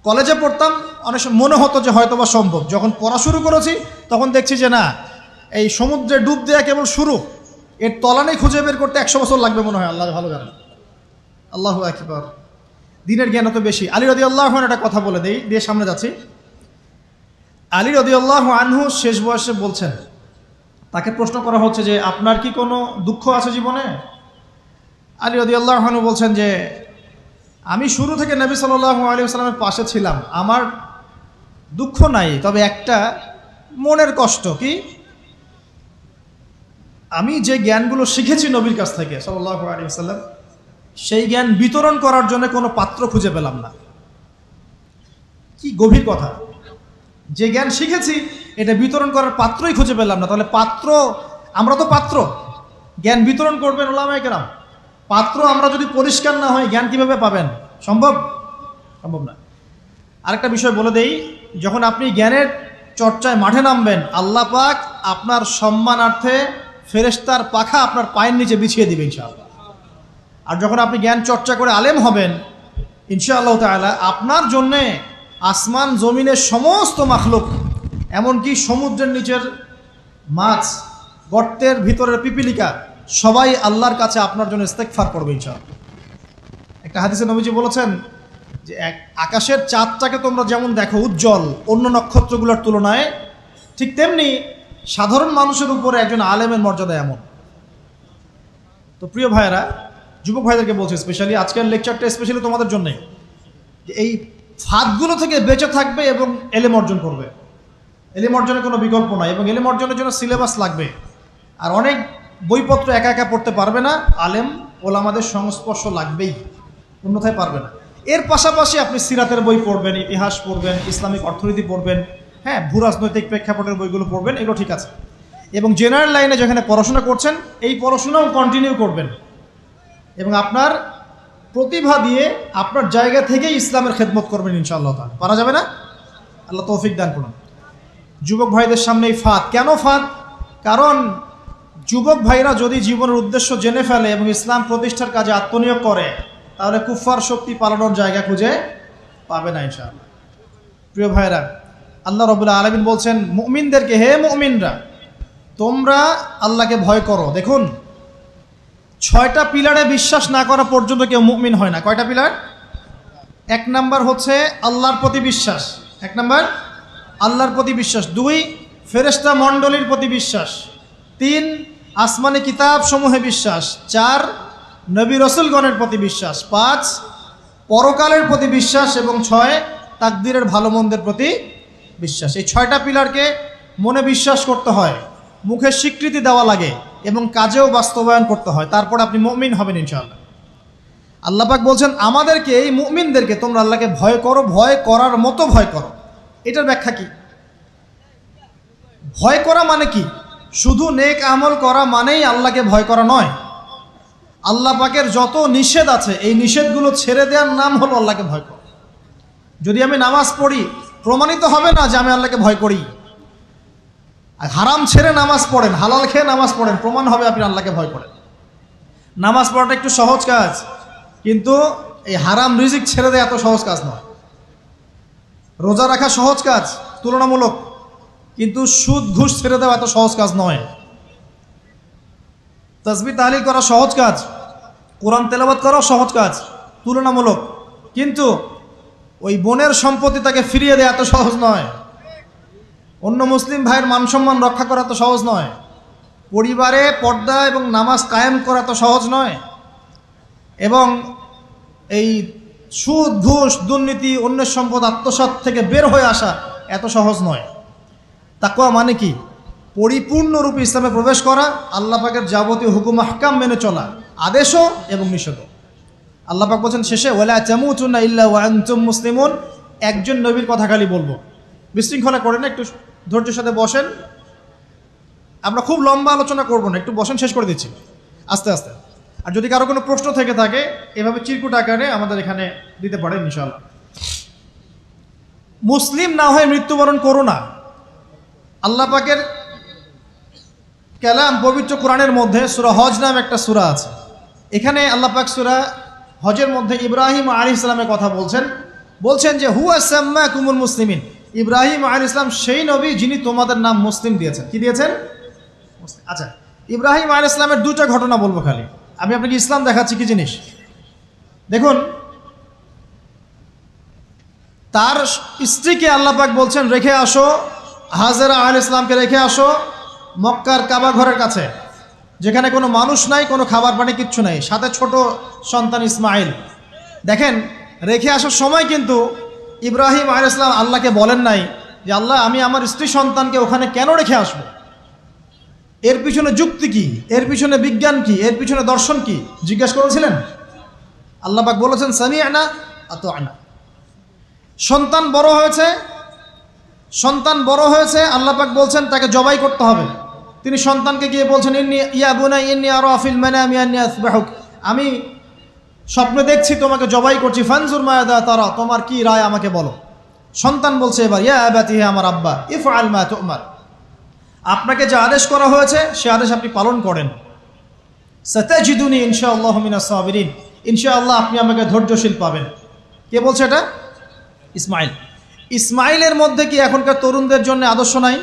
কলেজে পড়তাম অনেক সময় মনে হতো যে হয়তো বা সম্ভব, যখন পড়া শুরু করেছি তখন দেখছি যে না, এই সমুদ্রে ডুব দেওয়া কেবল শুরু, এর তলানি খুঁজে বের করতে 100 বছর লাগবে মনে হয়, আল্লাহ ভালো জানেন। আল্লাহু আকবার। দিনের জ্ঞান অত বেশি। আলী রাদিয়াল্লাহু আনহু একটা কথা বলে দিয়ে সামনে যাচ্ছি। আলী রাদিয়াল্লাহু আনহু শেষ বয়সে বলছেন, তাকে প্রশ্ন করা হচ্ছে যে আপনার কি কোনো দুঃখ আছে জীবনে? আলী রাদিয়াল্লাহু আনহু বলছেন যে আমি শুরু থেকে নবী সাল্লাল্লাহু আলাইহি ওয়াসাল্লামের পাশে ছিলাম, আমার দুঃখ নাই, তবে একটা মনের কষ্ট। কি? আমি যে জ্ঞানগুলো শিখেছি নবীর কাছ থেকে সাল্লাল্লাহু আলাইহি ওয়াসাল্লাম, সেই জ্ঞান বিতরণ করার জন্য কোনো পাত্র খুঁজে পেলাম না। কি গভীর কথা! যে জ্ঞান শিখেছি এটা বিতরণ করার পাত্রই খুঁজে পেলাম না। তাহলে পাত্র, আমরা তো পাত্র, জ্ঞান বিতরণ করবেন উলামায়ে কেরাম। পাত্র আমরা যদি পরিষ্কার না হয় জ্ঞান কিভাবে পাবেন? সম্ভব না। আরেকটা বিষয় বলে দেই, যখন আপনি জ্ঞানের চর্চায় মাঠে নামবেন, আল্লাহ পাক আপনার সম্মানার্থে ফেরেশতার পাখা আপনার পায়ের নিচে বিছিয়ে দিবেন ইনশাআল্লাহ। আর যখন আপনি জ্ঞান চর্চা করে আলেম হবেন ইনশাআল্লাহ তাআলা, আপনার জন্যে আসমান জমিনের সমস্ত মাখলুক, এমনকি সমুদ্রের নিচের মাছ, গর্তের ভিতরের পিপিলিকা, সবাই আল্লাহর কাছে আপনার জন্য ইস্তেগফার করবে ইনশাআল্লাহ। একটা হাদিসে নবীজি বলেছেন যে আকাশের চাঁদটাকে তোমরা যেমন দেখো উজ্জ্বল অন্য নক্ষত্রগুলোর তুলনায়, ঠিক তেমনি সাধারণ মানুষের উপরে একজন আলেমের মর্যাদা এমন। তো প্রিয় ভাইয়েরা, যুবক ভাইদেরকে বলছি, স্পেশালি আজকের লেকচারটা স্পেশালি তোমাদের জন্যই, যে এই ফাঁদগুলো থেকে বেঁচে থাকবে এবং এলেম অর্জন করবে। এলেম অর্জনের কোনো বিকল্প নয়, এবং এলেম অর্জনের জন্য সিলেবাস লাগবে। আর অনেক বইপত্র একা একা পড়তে পারবে না, আলেম ওলামাদের সংস্পর্শ লাগবেই, অন্যথায় পারবে না। এর পাশাপাশি আপনি সিরাতের বই পড়বেন, ইতিহাস পড়বেন, ইসলামিক অর্থনীতি পড়বেন, হ্যাঁ, ভূরাজনৈতিক প্রেক্ষাপটের বইগুলো পড়বেন, এগুলো ঠিক আছে। এবং জেনারেল লাইনে যেখানে পড়াশোনা করছেন, এই পড়াশোনাও কন্টিনিউ করবেন, এবং আপনার প্রতিভা দিয়ে আপনার জায়গা থেকেই ইসলামের খেদমত করবেন ইনশাআল্লাহ তাআলা। পারা যাবে না? আল্লাহ তৌফিক দান করুন। যুবক ভাইদের সামনে এই ফাঁদ। কেন ফাঁদ? কারণ যুবক ভাইরা যদি জীবনের উদ্দেশ্য জেনে ফেলে এবং ইসলাম প্রতিষ্ঠার কাজে আত্মনিয়োগ করে, তাহলে কুফফার শক্তি পালানোর জায়গা খুঁজে পাবে না ইনশাআল্লাহ। প্রিয় ভাইরা, আল্লাহ রাব্বুল আলামিন বলছেন মুমিনদেরকে, হে মুমিনরা, তোমরা আল্লাহকে ভয় করো। দেখুন, 6টা পিলারে বিশ্বাস না করা পর্যন্ত কেউ মুমিন হয় না। কয়টা পিলার? 1 নাম্বার হচ্ছে আল্লাহর প্রতি বিশ্বাস। 1 নাম্বার আল্লাহর প্রতি বিশ্বাস। 2 ফেরেশতা মণ্ডলীর প্রতি বিশ্বাস। 3 আসমানি কিতাব সমূহে বিশ্বাস। 4 নবী রসুলগণের প্রতি বিশ্বাস। 5 পরকালের প্রতি বিশ্বাস। এবং 6 তাকদীরের ভালো মন্দের প্রতি বিশ্বাস। এই 6টা পিলারকে মনে বিশ্বাস করতে হয়, মুখে স্বীকৃতি দেওয়া লাগে, এবং কাজেও বাস্তবায়ন করতে হয়, তারপর আপনি মুমিন হবেন ইনশাআল্লাহ। আল্লাহ পাক বলছেন আমাদেরকে, এই মুমিনদেরকে, তোমরা আল্লাহকে ভয় করো, ভয় করার মতো ভয় করো। এটার ব্যাখ্যা কি? ভয় করা মানে কি? শুধু নেক আমল করা মানেই আল্লাহকে ভয় করা নয়। আল্লাহ পাকের যত নিষেধ আছে, এই নিষেধগুলো ছেড়ে দেওয়ার নাম হলো আল্লাহকে ভয় করা। যদি আমি নামাজ পড়ি, প্রমাণিত হবে না যে আমি আল্লাহকে ভয় করি। হারাম ছেড়ে নামাজ পড়েন, হালাল খেয়ে নামাজ পড়েন, প্রমাণ হবে আপনি আল্লাহকে ভয় করেন। নামাজ পড়াটা একটু সহজ কাজ, কিন্তু এই হারাম রিজিক ছেড়ে দেয় এত সহজ কাজ নয়। রোজা রাখা সহজ কাজ তুলনামূলক, কিন্তু সুদ ঘুষ ছেড়ে দেওয়া এত সহজ কাজ নয়। তাসবিহ তাহলিল করা সহজ কাজ, কোরআন তেলাওয়াত করাও সহজ কাজ তুলনামূলক, কিন্তু ওই বোনের সম্পত্তি তাকে ফিরিয়ে দেওয়া এত সহজ নয়। অন্য মুসলিম ভাইয়ের মান সম্মান রক্ষা করা তো সহজ নয়। পরিবারে পর্দা এবং নামাজ কায়েম করা তো সহজ নয়। এবং এই সুদ ঘুষ দুর্নীতি অন্যের সম্পদ আত্মসাৎ থেকে বের হয়ে আসা এত সহজ নয়। তাকওয়া মানে কি? পরিপূর্ণরূপে ইসলামে প্রবেশ করা, আল্লাহ পাকের যাবতীয় হুকুম আহকাম মেনে চলা, আদেশও এবং নিষেধও। আল্লাহ পাক বলছেন শেষে, ওয়ালা তামুতুন্না ইল্লা ওয়া আনতুম মুসলিমুন। একজন নবীর কথা খালি বলবো, বিশৃঙ্খলা করেন না, একটু ধৈর্যের সাথে বসেন। আমরা খুব লম্বা আলোচনা করব না, একটু বসেন, শেষ করে দিচ্ছি আস্তে আস্তে। আর যদি কারো কোনো প্রশ্ন থেকে থাকে, এভাবে চিরকুট আকারে আমাদের এখানে দিতে পারেন ইনশাআল্লাহ। মুসলিম না হয়ে মৃত্যুবরণ করো না। আল্লাহ পাকের কালাম পবিত্র কোরআনের মধ্যে সূরা হজ নামে একটা সূরা আছে। এখানে আল্লাহ পাক সূরা হজের মধ্যে ইব্রাহিম আলাইহিস সালামের কথা বলছেন যে হুয়া সাম্মাকুমুল মুসলিমিন। ইব্রাহিম আলাইহিস সালাম সেই নবী যিনি তোমাদের নাম মুসলিম দিয়েছেন। কি দিয়েছেন? আচ্ছা, ইব্রাহিম আলাইহিস সালামের দুটো ঘটনা বলবো খালি, আমি আপনাকে ইসলাম দেখাচ্ছি কি জিনিস। দেখুন, তার স্ত্রীকে আল্লাহ পাক বলছেন রেখে আসো, হাজেরা আলাইহিস সালামকে রেখে আসো মক্কার কাবা ঘরের কাছে, যেখানে কোনো মানুষ নাই, কোনো খাবার পানি কিচ্ছু নাই, সাথে ছোট সন্তান ইসমাইল। দেখেন, রেখে আসার সময় কিন্তু ইব্রাহিম আলাইহিস সালাম আল্লাহকে বলেন নাই যে আল্লাহ আমি আমার স্ত্রী সন্তানকে ওখানে কেন রেখে আসব, এর পিছনে যুক্তি কি, এর পিছনে বিজ্ঞান কি, এর পিছনে দর্শন কি জিজ্ঞেস করেছিলেন? আল্লাহ পাক বলেছেন সামি'না আতা'না। সন্তান বড় হয়েছে, আল্লাহ পাক বলছেন তাকে জবাই করতে হবে। তিনি সন্তানকে গিয়ে বলছেন ইয়া বুনাইয়া ইন্নী আরা ফিল মানামি আন্নী আসবাহুক, আমি স্বপ্নে দেখছি তোমাকে জবাই করছি, ফানজুর মাযা তারা, তোমার কি রায় আমাকে বলো। সন্তান বলছে এবার ইয়া আবাতি, হে আমার আব্বা, ইফআল মা তু'মার, আপনাকে যে আদেশ করা হয়েছে সে আদেশ আপনি পালন করেন। সাতাজিদুনি ইনশাআল্লাহু মিনাস সাবিরিন, ইনশাআল্লাহ আপনি আমাকে ধৈর্যশীল পাবেন। কে বলছে এটা? ইসমাইল। ইসমাইলের মধ্যে কি এখনকার তরুণদের জন্য আদর্শ নাই?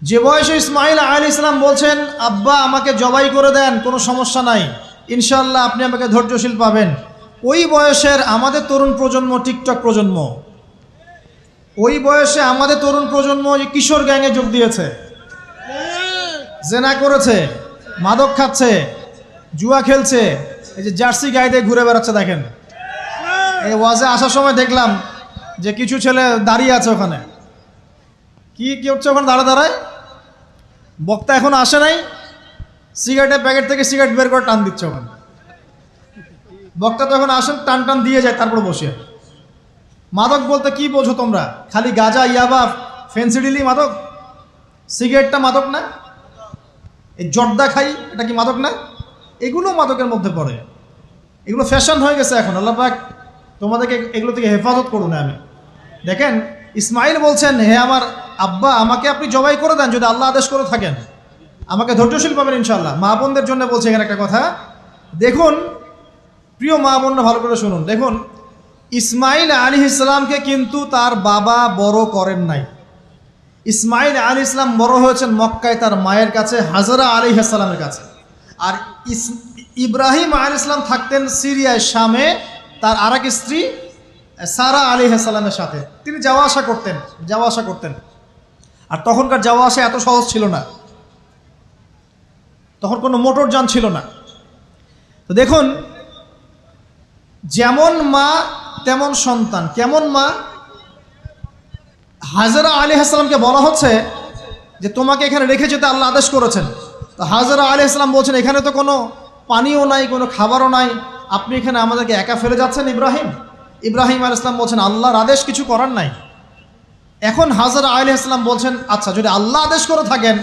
যে বয়সে ইসমাইল আলাইহিস সালাম বলছেন আব্বা আমাকে জবাই করে দেন, কোনো সমস্যা নাই, ইনশাআল্লাহ আপনি আমাকে ধৈর্যশীল পাবেন, ওই বয়সের আমাদের তরুণ প্রজন্ম টিকটক প্রজন্ম, ওই বয়সে আমাদের তরুণ প্রজন্ম কিশোর গ্যাংয়ে যোগ দিয়েছে, জেনা করেছে, মাদক খাচ্ছে, জুয়া খেলছে, এই যে জার্সি গায়ে দিয়ে ঘুরে বেড়াচ্ছে। দেখেন, এই ওয়াজে আসার সময় দেখলাম যে কিছু ছেলে দাঁড়িয়ে আছে ওখানে, কি হচ্ছে ওখানে দাঁড়ায়, বক্তা এখন আসে নাই, সিগারেটের প্যাকেট থেকে সিগারেট বের করে টান দিচ্ছে ওখানে। বক্তা তো এখন আসেন, টান দিয়ে যায়, তারপর বসে। মাদক বলতে কি বোঝো তোমরা? খালি গাঁজা, ইয়াবা, ফেন্সিডিলি মাদক? সিগারেটটা মাদক না? এই জর্দা খাই, এটা কি মাদক না? এগুলো মাদকের মধ্যে পড়ে, এগুলো ফ্যাশন হয়ে গেছে এখন। আল্লাহ পাক তোমাদেরকে এগুলো থেকে হেফাজত করুন। আমি দেখেন, ইসমাইল বলছেন হে আমার আব্বা আমাকে আপনি জবাই করে দেন, যদি আল্লাহ আদেশ করে থাকেন, আমাকে ধৈর্যশীল পাবেন ইনশাআল্লাহ। মা বোনদের জন্য বলছে এখানে একটা কথা, দেখুন প্রিয় মা বোনরা ভালো করে শুনুন। দেখুন, ইসমাইল আলাইহিস সালামকে কিন্তু তার বাবা বড় করেন নাই। ইসমাইল আলাইহিস সালাম বড় হয়েছেন মক্কায় তার মায়ের কাছে, হাজরা আলাইহিস সালামের কাছে। আর ইব্রাহিম আলাইহিস সালাম থাকতেন সিরিয়ায়, শামে, তার আরেক স্ত্রী সারা আলাইহিস সালামের সাথে তিনি যাওয়া আসা করতেন। আর তখনকার যাওয়া আসা এত সহজ ছিল না, তখন কোনো মোটর যান ছিল না। তো দেখুন, যেমন মা তেমন সন্তান। কেমন মা? হাজরা আলাইহিস সালামকে বলা হচ্ছে যে তোমাকে এখানে রেখে যেতে আল্লাহ আদেশ করেছেন। তো হাজরা আলাইহিস সালাম বলছেন এখানে তো কোনো পানিও নাই, কোনো খাবারও নাই, আপনি এখানে আমাদেরকে একা ফেলে যাচ্ছেন ইব্রাহিম আলাইহিস সালাম বলছেন আল্লাহর আদেশ, কিছু করার নাই। এখন হাজরা আলাইহিস সালাম বলছেন আচ্ছা যদি আল্লাহ আদেশ করে থাকেন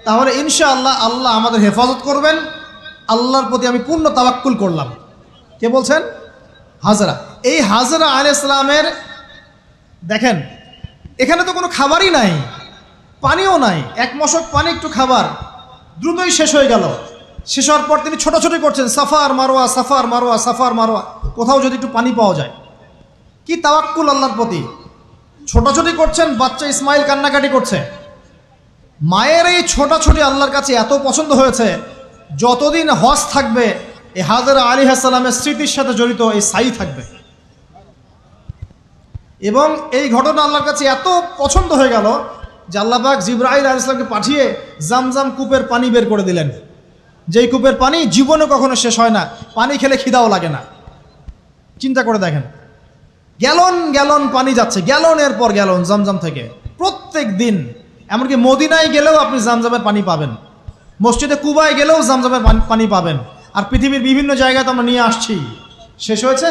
তাহলে ইনশাআল্লাহ আল্লাহ আমাদের হেফাজত করবেন, আল্লাহর প্রতি আমি পূর্ণ তাওয়াক্কুল করলাম। কে বলছেন? হাজরা। এই হাজরা আলাইহিস সালামের দেখেন এখানে তো কোনো খাবারই নাই, পানিও নাই, এক মশক পানি একটু খাবার দ্রুতই শেষ হয়ে গেল। শেষ হওয়ার পর তিনি ছোটাছুটি করছেন, suffer Marwah suffer Marwah suffer Marwah, কোথাও যদি একটু পানি পাওয়া যায়। কি তাওয়াক্কুল আল্লাহর প্রতি, ছোটাছুটি করছেন, বাচ্চা ইসমাইল কান্নাকাটি করছে। মায়ের এই ছোটাছুটি আল্লাহর কাছে এত পছন্দ হয়েছে, যতদিন হজ থাকবে এই হাজরা আলাইহিস সালামের স্মৃতির সাথে জড়িত এই সাই থাকবে। এবং এই ঘটনা আল্লাহর কাছে এত পছন্দ হয়ে গেল যে আল্লাহ পাক জিবরাইল আলাইহিস সালামকে পাঠিয়ে জামজাম কূপের পানি বের করে দিলেন, যেই কূপের পানি জীবনে কখনো শেষ হয় না, পানি খেলে খিদাও লাগে না। চিন্তা করে দেখেন, গ্যালন গ্যালন পানি যাচ্ছে, গ্যালনের পর গ্যালন জামজাম থেকে প্রত্যেক দিন। এমনকি মদিনায় গেলেও আপনি জামজামের পানি পাবেন, মসজিদে কুবায় গেলেও জামজামের পানি পাবেন। আর পৃথিবীর বিভিন্ন জায়গায় তো আমরা নিয়ে আসছি, শেষ হয়েছে?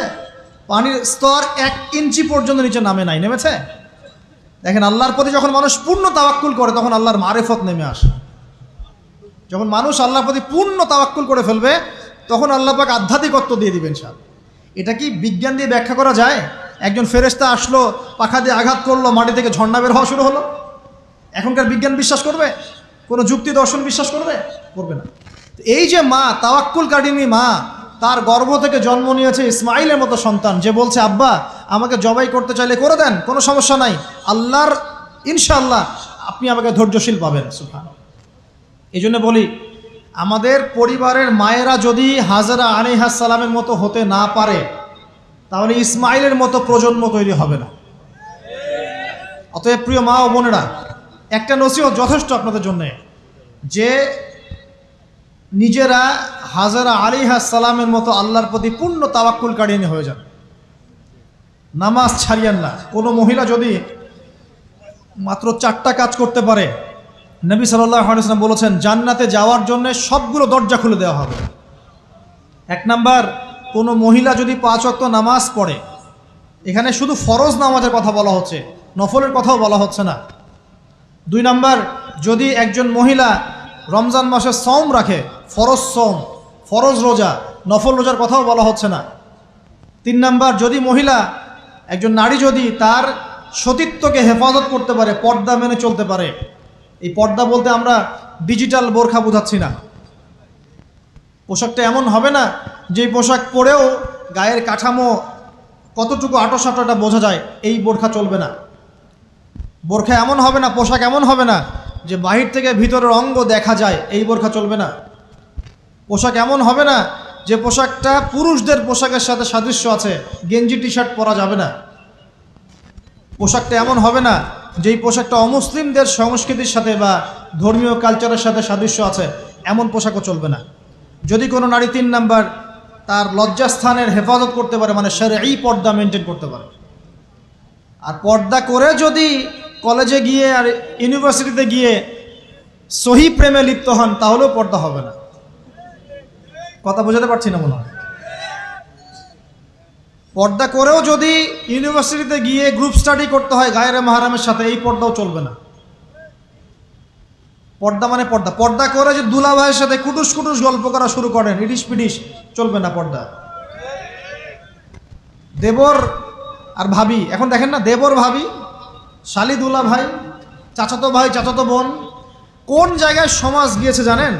পানির স্তর 1 ইঞ্চি পর্যন্ত নিচে নেমেছে। দেখেন, আল্লাহর প্রতি যখন মানুষ পূর্ণ তাওয়াক্কুল করে তখন আল্লাহর মারিফত নেমে আসে। যখন মানুষ আল্লাহর প্রতি পূর্ণ তাওয়াক্কুল করে ফেলবে তখন আল্লাহ পাক আধ্যাত্মিকত্ব দিয়ে দিবেন সব। এটা কি বিজ্ঞান দিয়ে ব্যাখ্যা করা যায়? একজন ফেরেশতা আসলো, পাখা দিয়ে আঘাত করলো, মাটি থেকে ঝর্ণা বের হওয়া শুরু হলো। এখনকার বিজ্ঞান বিশ্বাস করবে? কোনো যুক্তি দর্শন বিশ্বাস করবে না। এই যে মা, তাওয়াক্কুল কারিনী মা, তার গর্ভ থেকে জন্ম নিয়েছে ইসমাইলের মতো সন্তান, যে বলছে আব্বা আমাকে জবাই করতে চাইলে করে দেন, কোনো সমস্যা নাই, আল্লাহর ইনশাআল্লাহ আপনি আমাকে ধৈর্যশীল পাবেন। সুবহানাল্লাহ। এই জন্য বলি, আমাদের পরিবারের মায়েরা যদি হাজরা আলাইহিস সালামের মতো হতে না পারে, তাহলে ইসমাইলের মতো প্রজন্ম তৈরি হবে না। অতএব প্রিয় মা ও বোনেরা, একটা নসিহত যথেষ্ট আপনাদের জন্য, যে নিজেরা হাজরা আলাইহিস সালামের মতো আল্লাহর প্রতি পূর্ণ তাওয়াক্কুলকারী হয়ে যান। নামাজ ছাড়িয়েন না। কোনো মহিলা যদি মাত্র 4টা কাজ করতে পারে, নবী সাল্লাল্লাহু আলাইহি ওয়াসাল্লাম বলেছেন জান্নাতে যাওয়ার জন্য সবগুলো দরজা খুলে দেওয়া হবে। 1 নাম্বার, কোনো মহিলা যদি 5 ওয়াক্ত নামাজ পড়ে, এখানে শুধু ফরজ নামাজের কথা বলা হচ্ছে, নফলের কথাও বলা হচ্ছে না। 2 নাম্বার, যদি একজন মহিলা রমজান মাসে সওম রাখে, ফরজ সওম, ফরজ রোজা, নফল রোজার কথাও বলা হচ্ছে না। 3 নাম্বার, যদি মহিলা, একজন নারী যদি তার সতীত্বকে হেফাজত করতে পারে, পর্দা মেনে চলতে পারে। এই পর্দা বলতে আমরা ডিজিটাল বোরখা বোঝাচ্ছি না। পোশাকটা এমন হবে না যে পোশাক পরেও গায়ের কাঠামো কতটুকু আঁটো-সাঁটোটা বোঝা যায়, এই বোরখা চলবে না। বোরখা এমন হবে না, পোশাক এমন হবে না যে বাহির থেকে ভিতরের অঙ্গ দেখা যায়, এই বোরখা চলবে না। পোশাক এমন হবে না যে পোশাকটা পুরুষদের পোশাকের সাথে সাদৃশ্য আছে, গেঞ্জি টি শার্ট পরা যাবে না। পোশাকটা এমন হবে না যেই পোশাকটা অমুসলিমদের সংস্কৃতির সাথে বা ধর্মীয় কালচারের সাথে সাদৃশ্য আছে, এমন পোশাকও চলবে না। যদি কোনো নারী 3 নাম্বার তার লজ্জাস্থানের হেফাজত করতে পারে, মানে শরঈ পর্দা মেনটেন করতে পারে। আর পর্দা করে যদি কলেজে গিয়ে আর ইউনিভার্সিটিতে গিয়ে সহি প্রেমে লিপ্ত হন, তাহলেও পর্দা হবে না। কথা বোঝাতে পারছি না মনে হয়? পর্দা করেও যদি ইউনিভার্সিটিতে গিয়ে গ্রুপ স্টাডি করতে হয় গায়রে মাহরামের সাথে, এই পর্দাও চলবে না। পর্দা মানে পর্দা। পর্দা করে যে দুলা ভাইয়ের সাথে কুটুস কুটুস গল্প করা শুরু করেন, ইডিস পিডিস, চলবে না পর্দা। দেবর আর ভাবি, এখন দেখেন না, দেবর ভাবি, শালি দুলা ভাই, চাচাতো ভাই চাচাতো বোন, কোন জায়গায় সমাজ গিয়েছে জানেন?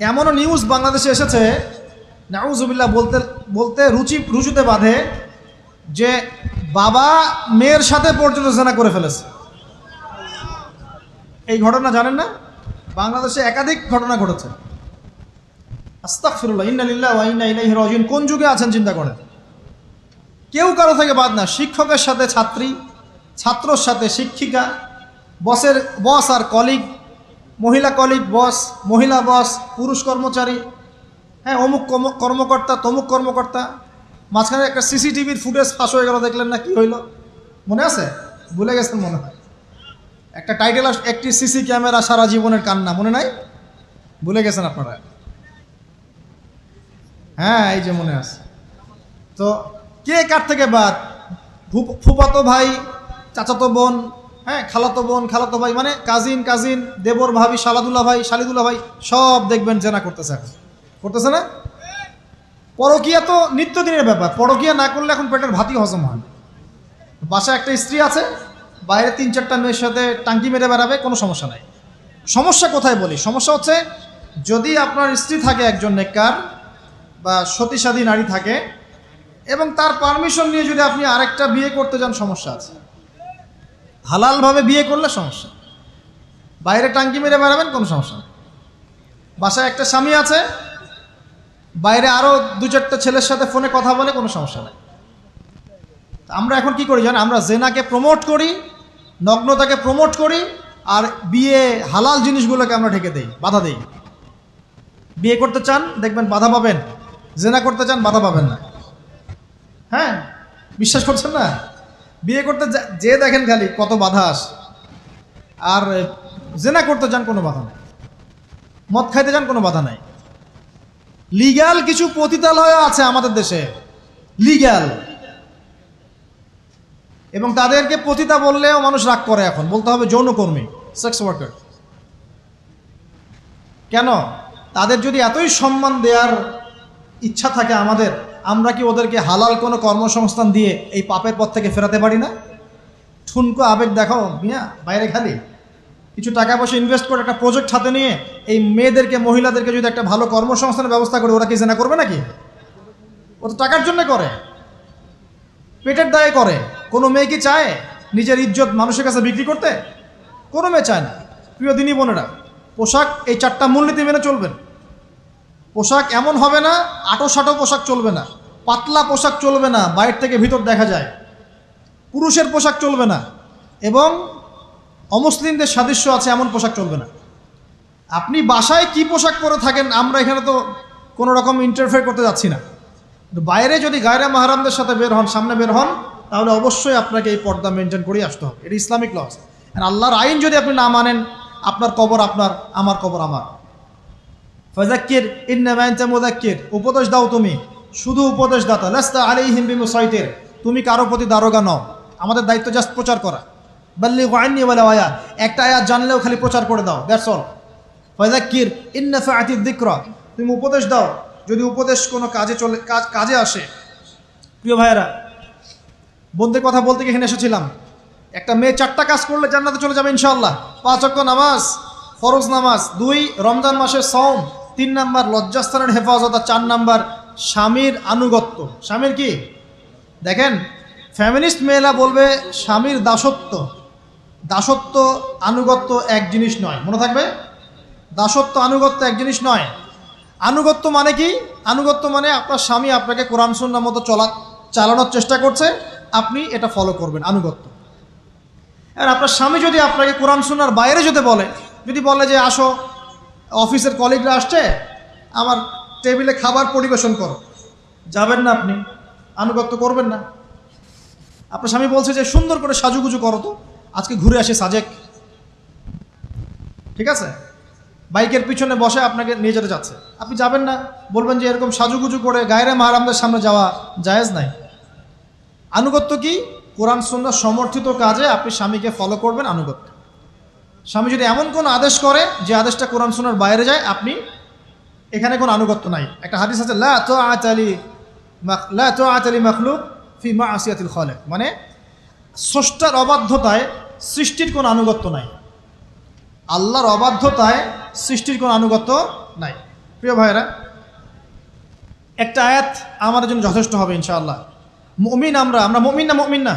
এমনও নিউজ বাংলাদেশে এসেছে, নাউজুবিল্লাহ বলতে বলতে রুচুতে বাঁধে, যে বাবা মেয়ের সাথে পর্যন্ত জেনা করে ফেলেছে। এই ঘটনা জানেন না? বাংলাদেশে একাধিক ঘটনা ঘটেছে। আস্তাগফিরুল্লাহ, ইন্না লিল্লাহি ওয়া ইন্না ইলাইহি রাজিউন। কোন যুগে আছেন চিন্তা করেন। কেউ কারো থেকে বাদ না, শিক্ষকের সাথে ছাত্রী, ছাত্রর সাথে শিক্ষিকা, বস আর কলিগ, মহিলা কলিগ বস, মহিলা বস, পুরুষ কর্মচারী, হ্যাঁ, অমুক কর্মকর্তা, তমুক কর্মকর্তা। মাঝখানে একটা সিসিটিভির ফুটেজ ফাঁস হয়ে গেল, দেখলেন না কি হইল? মনে আছে? ভুলে গেছেন মনে হয়। একটা টাইটেল, একটি সিসি ক্যামেরা সারা জীবনের কান্না, মনে নাই? ভুলে গেছেন আপনারা? হ্যাঁ, এই যে মনে আছে। তো কে কার থেকে বাদ? ফুফাতো ভাই, চাচাতো বোন, হ্যাঁ, খালাতো বোন, খালাতো ভাই, মানে কাজিন, দেবর ভাবি, শালাদুল্লাহ ভাই, শালিদুল্লাহ ভাই, সব দেখবেন জেনা করতেছে না? পরকিয়া তো নিত্যদিনের ব্যাপার। পরকিয়া না করলে এখন পেটের ভাতই হজম হয়। বাসায় একটা স্ত্রী আছে, বাইরে 3-4টা মেয়ের সাথে টাঙ্কি মেরে বেড়াবে, কোনো সমস্যা নাই। সমস্যা কোথায় বলি? সমস্যা হচ্ছে, যদি আপনার স্ত্রী থাকে একজন নেককার বা সতীসাধী নারী থাকে, এবং তার পারমিশন নিয়ে যদি আপনি আরেকটা বিয়ে করতে যান, সমস্যা আছে। হালালভাবে বিয়ে করলে সমস্যা, বাইরে টাঙ্কি মেরে বেড়াবেন, কোনো সমস্যা নেই। বাসায় একটা স্বামী আছে, বাইরে আরও 2-4টা ছেলের সাথে ফোনে কথা বলে, কোনো সমস্যা নেই। আমরা এখন কি করি জানেন? আমরা জেনাকে প্রমোট করি, নগ্নতাকে প্রমোট করি, আর বিয়ে হালাল জিনিসগুলোকে আমরা ঢেকে দেই, বাধা দেই। বিয়ে করতে চান, দেখবেন বাধা পাবেন। জেনা করতে চান, বাধা পাবেন না। হ্যাঁ, বিশ্বাস করছেন না? বিয়ে করতে যে দেখেন খালি কত বাধা আসে, আর জেনা করতে চান, কোনো বাধা নাই। মদ খাইতে চান, কোনো বাধা নাই। লিগ্যাল কিছু পতিতালয় আছে আমাদের দেশে, লিগ্যাল, এবং তাদেরকে পতিতা বললেও মানুষ রাগ করে। এখন বলতে হবে যৌনকর্মী, সেক্স ওয়ার্কার। কেন? তাদের যদি এতই সম্মান দেওয়ার ইচ্ছা থাকে আমাদের, আমরা কি ওদেরকে হালাল কোনো কর্মসংস্থান দিয়ে এই পাপের পথ থেকে ফেরাতে পারি না? ঠুনকো আবেগ দেখাও মিয়া, বাইরে খালি কিছু টাকা পয়সা ইনভেস্ট করে একটা প্রজেক্ট হাতে নিয়ে এই মেয়েদেরকে, মহিলাদেরকে যদি একটা ভালো কর্মসংস্থানের ব্যবস্থা করে, ওরা কি জেনা করবে নাকি? ও তো টাকার জন্য করে, পেটের দায়ে করে। কোনো মেয়ে কি চায় নিজের ইজ্জত মানুষের কাছে বিক্রি করতে? কোনো মেয়ে চায় না। প্রিয় দিনী বোনেরা, পোশাক এই 4টা মূলনীতি মেনে চলবেন। পোশাক এমন হবে না, আটো-সাটো পোশাক চলবে না, পাতলা পোশাক চলবে না, বাইরে থেকে ভিতর দেখা যায়, পুরুষের পোশাক চলবে না, এবং অমুসলিমদের সাদৃশ্য আছে এমন পোশাক চলবে না। আপনি বাসায় কি পোশাক পরে থাকেন আমরা এখানে তো কোনো রকম ইন্টারফেয়ার করতে যাচ্ছি না, কিন্তু বাইরে যদি গায়রে মাহরামদের সাথে বের হন, সামনে বের হন, তাহলে অবশ্যই আপনাকে এই পর্দা মেনটেন করেই আসতে হবে। এটা ইসলামিক লস। আর আল্লাহর আইন যদি আপনি না মানেন, আপনার কবর আপনার, আমার কবর আমার। ফাযাক্কির ইন্নামা আনতা মুযাক্কির, উপদেশ দাও তুমি, শুধু উপদেশদাতা। লাস্তা আলাইহিম বিমুসাইতির, তুমি কারো প্রতি দারোগা নও, আমাদের দায়িত্ব জাস্ট প্রচার করা। বাল্লিগু আন্নী ওয়ালাউ আয়া, একটা আয়াত জানলেও খালি প্রচার করে দাও, দ্যাটস অল। ফাযাক্কির ইন নাফাআতিদ যিকরা, তুমি উপদেশ দাও যদি উপদেশ কোনো কাজে আসে। প্রিয় ভাইয়েরা, বন্ধুদের কথা বলতে এখানে এসেছিলাম। একটা মেয়ে 4টা কাজ করলে জান্নাতে চলে যাবে ইনশাআল্লাহ। 5 ওয়াক্ত নামাজ, ফরজ নামাজ, 2 রমজান মাসের সওম, 3 নাম্বার লজ্জাস্থানের হেফাজত, আর 4 নাম্বার স্বামীর আনুগত্য। স্বামীর কি দেখেন, ফ্যামিনিস্ট মেয়েরা বলবে স্বামীর দাসত্ব। দাসত্ব আনুগত্য এক জিনিস নয়, মনে থাকবে। দাসত্ব আনুগত্য এক জিনিস নয়। আনুগত্য মানে কি? আনুগত্য মানে আপনার স্বামী আপনাকে কোরআন সুন্নাহ মতো চালানোর চেষ্টা করছে, আপনি এটা ফলো করবেন, আনুগত্য। আর আপনার স্বামী যদি আপনাকে কোরআন সুন্নাহর বাইরে যদি বলে যে আসো, অফিসের কলিগরা আসছে, আমার টেবিলে খাবার পরিবেশন করো, যাবেন না আপনি, আনুগত্য করবেন না। আপনার স্বামী বলছে যে সুন্দর করে সাজুগুজু করো তো, আজকে ঘুরে আসি সাজেক, ঠিক আছে, বাইকের পিছনে বসে আপনাকে নিয়ে যেতে যাচ্ছে, আপনি যাবেন না, বলবেন যে এরকম সাজুগুজু করে গায়রে মাহরামদের সামনে যাওয়া জায়েজ নাই। আনুগত্য কি? কোরআন সুন্নাহ সমর্থিত কাজে আপনি স্বামীকে ফলো করবেন, আনুগত্য। স্বামী যদি এমন কোনো আদেশ করে যে আদেশটা কোরআন সুন্নাহর বাইরে যায়, আপনি এখানে কোনো আনুগত্য নাই। একটা হাদিস আছে, লা তাআতা লি মাখলুক ফি মা'সিয়াতিল খালিক, মানে স্রষ্টার অবাধ্যতায় সৃষ্টির কোনো আনুগত্য নাই। আল্লাহর অবাধ্যতায় সৃষ্টির কোনো আনুগত্য নাই। প্রিয় ভাইরা, একটা আয়াত আমাদের জন্য যথেষ্ট হবে ইনশাআল্লাহ। মুমিন আমরা মুমিন না? মুমিন না?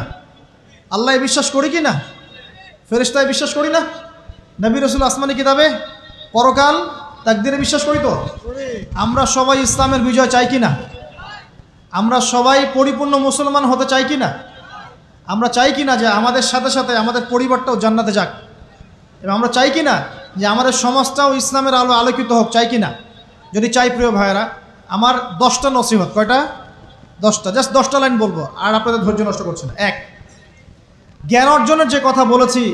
আল্লাহয় বিশ্বাস করি কি না? ফেরেশতায় বিশ্বাস করি না? নবী রাসূল আসমানি কিতাবে, পরকাল, তাকদীরে বিশ্বাস করি তো? আমরা সবাই ইসলামের বিজয় চাই কি না? আমরা সবাই পরিপূর্ণ মুসলমান হতে চাই কি না? আমরা চাই কি না যে আমাদের সাথে সাথে আমাদের পরিবারটাও জান্নাতে যাক? এবং আমরা চাই কি না যে আমাদের সমাজটাও ইসলামের আলো আলোকিত হোক? চাই কি না? যদি চাই, প্রিয় ভাইয়েরা, আমার 10টা নসিহত। কয়টা? 10টা। জাস্ট 10টা লাইন বলবো, আর আপনাদের ধৈর্য নষ্ট করছে না। 1, জ্ঞান অর্জনের যে কথা বলেছি,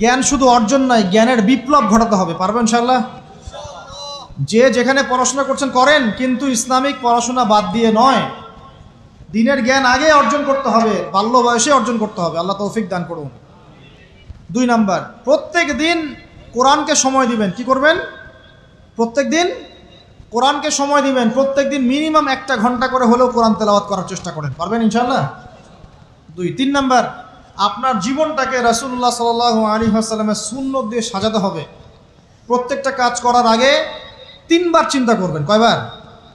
জ্ঞান শুধু অর্জন নয়, জ্ঞানের বিপ্লব ঘটাতে হবে। পারবেন ইনশাআল্লাহ? যে যেখানে পড়াশোনা করছেন করেন, কিন্তু ইসলামিক পড়াশোনা বাদ দিয়ে নয়। দিনের জ্ঞান আগে অর্জন করতে হবে, বাল্য বয়সে অর্জন করতে হবে। আল্লাহ তৌফিক দান করুন। 2 নাম্বার, প্রত্যেক দিন কোরআনকে সময় দিবেন। কি করবেন? প্রত্যেক দিন কোরআনকে সময় দিবেন। প্রত্যেক দিন মিনিমাম 1 ঘন্টা করে হলেও কোরআন তেলাওয়াত করার চেষ্টা করেন। পারবেন ইনশাআল্লাহ? 2। 3 নাম্বার, আপনার জীবনটাকে রাসূলুল্লাহ সাল্লাল্লাহু আলাইহি ওয়াসাল্লামের সুন্নাত দিয়ে সাজাতে হবে। প্রত্যেকটা কাজ করার আগে 3 বার চিন্তা করবেন। কয়বার?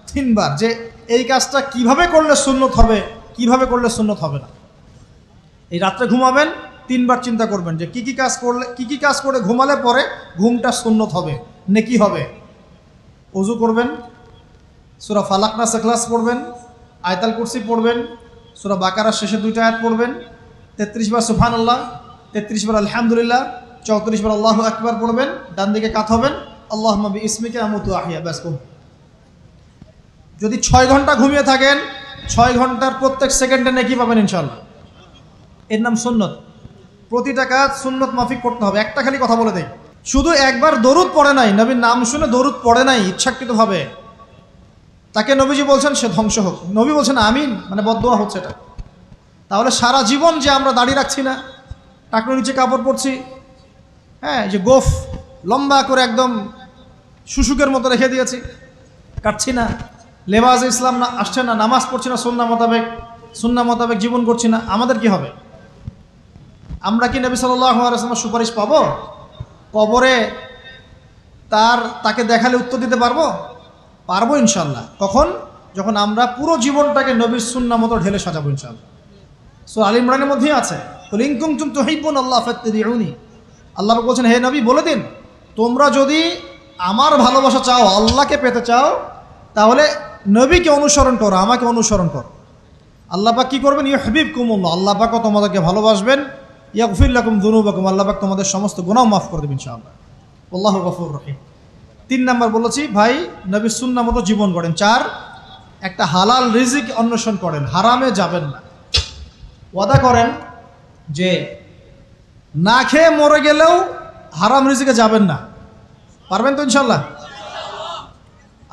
3 বার, যে এই কাজটা কিভাবে করলে সুন্নত হবে, কিভাবে করলে সুন্নত হবে না। এই রাত্রে ঘুমাবেন, 3 বার চিন্তা করবেন যে কি কি কাজ করে ঘুমালে পরে ঘুমটা সুন্নত হবে, নেকি হবে। ওযু করবেন, সূরা ফালাক নাস ইখলাস পড়বেন, আয়াতুল কুরসি পড়বেন, সূরা বাকারার শেষে 2টা আয়াত পড়বেন, 33 বার সুবহানাল্লাহ, 33 বার আলহামদুলিল্লাহ, 34 বার আল্লাহু আকবার পড়বেন। ডান দিকে কাত হবেন, আল্লাহুম্মা বিইসমিকা আমুতু আহইয়া। ব্যাস। যদি 6 ঘন্টা ঘুমিয়ে থাকেন, 6 ঘন্টার প্রত্যেক সেকেন্ডে নেকি পাবেন ইনশাআল্লাহ। এর নাম সুন্নত। প্রতিটা কাজ সুন্নত মাফিক করতে হবে। একটা খালি কথা বলে দেই, শুধু একবার দরুদ পড়ে নাই, নবীর নাম শুনে দরুদ পড়ে নাই ইচ্ছাকৃতভাবে, তাকে নবীজি বলছেন সে ধ্বংস হোক। নবী বলছেন আমিন, মানে বদদোয়া হচ্ছে এটা। তাহলে সারা জীবন যে আমরা দাড়ি রাখছি না, টাকনোর নিচে কাপড় পরছি, হ্যাঁ, যে গোফ লম্বা করে একদম শুশুকের মতো রেখে দিয়েছি, কাটছি না, লেবাস ইসলাম না আসছে না, নামাজ পড়ছি না সুন্নাহ মোতাবেক জীবন করছি না, আমাদের কি হবে? আমরা কি নবী সাল্লাল্লাহু আলাইহি ওয়াসাল্লামের সুপারিশ পাবো? কবরে তাকে দেখালে উত্তর দিতে পারবো? পারবো ইনশাআল্লাহ। কখন? যখন আমরা পুরো জীবনটাকে নবীর সুন্নাহ মতো ঢেলে সাজাবো ইনশাআল্লাহ। সূরা আল ইমরানের মধ্যেই আছে, কুল ইন কুনতুম তুহিব্বুনাল্লাহ ফাত্তাবিউনি। আল্লাহ বলছেন, হে নবী বলে দিন, তোমরা যদি আমার ভালোবাসা চাও, আল্লাহকে পেতে চাও, তাহলে নবীকে অনুসরণ করো, আমাকে অনুসরণ করো। আল্লাহ পাক কী করবেন? ইউহিব্বুকুমুল্লাহ, আল্লাহ পাকও তোমাদেরকে ভালোবাসবেন। ইয়াগফির লাকুম যুনুবাকুম, আল্লাহ পাক তোমাদের সমস্ত গুনাহ মাফ করে দেবেন ইনশাআল্লাহ। আল্লাহু গফুর রহিম। 3 নাম্বার বলেছি ভাই, নবীর সুন্নাহ মতো জীবন গড়েন। 4, একটা হালাল রিজিক অন্বেষণ করেন, হারামে যাবেন না। ওয়াদা করেন যে না খেয়ে মরে গেলেও হারাম রিজিকে যাবেন না। পারবেন তো ইনশাআল্লাহ?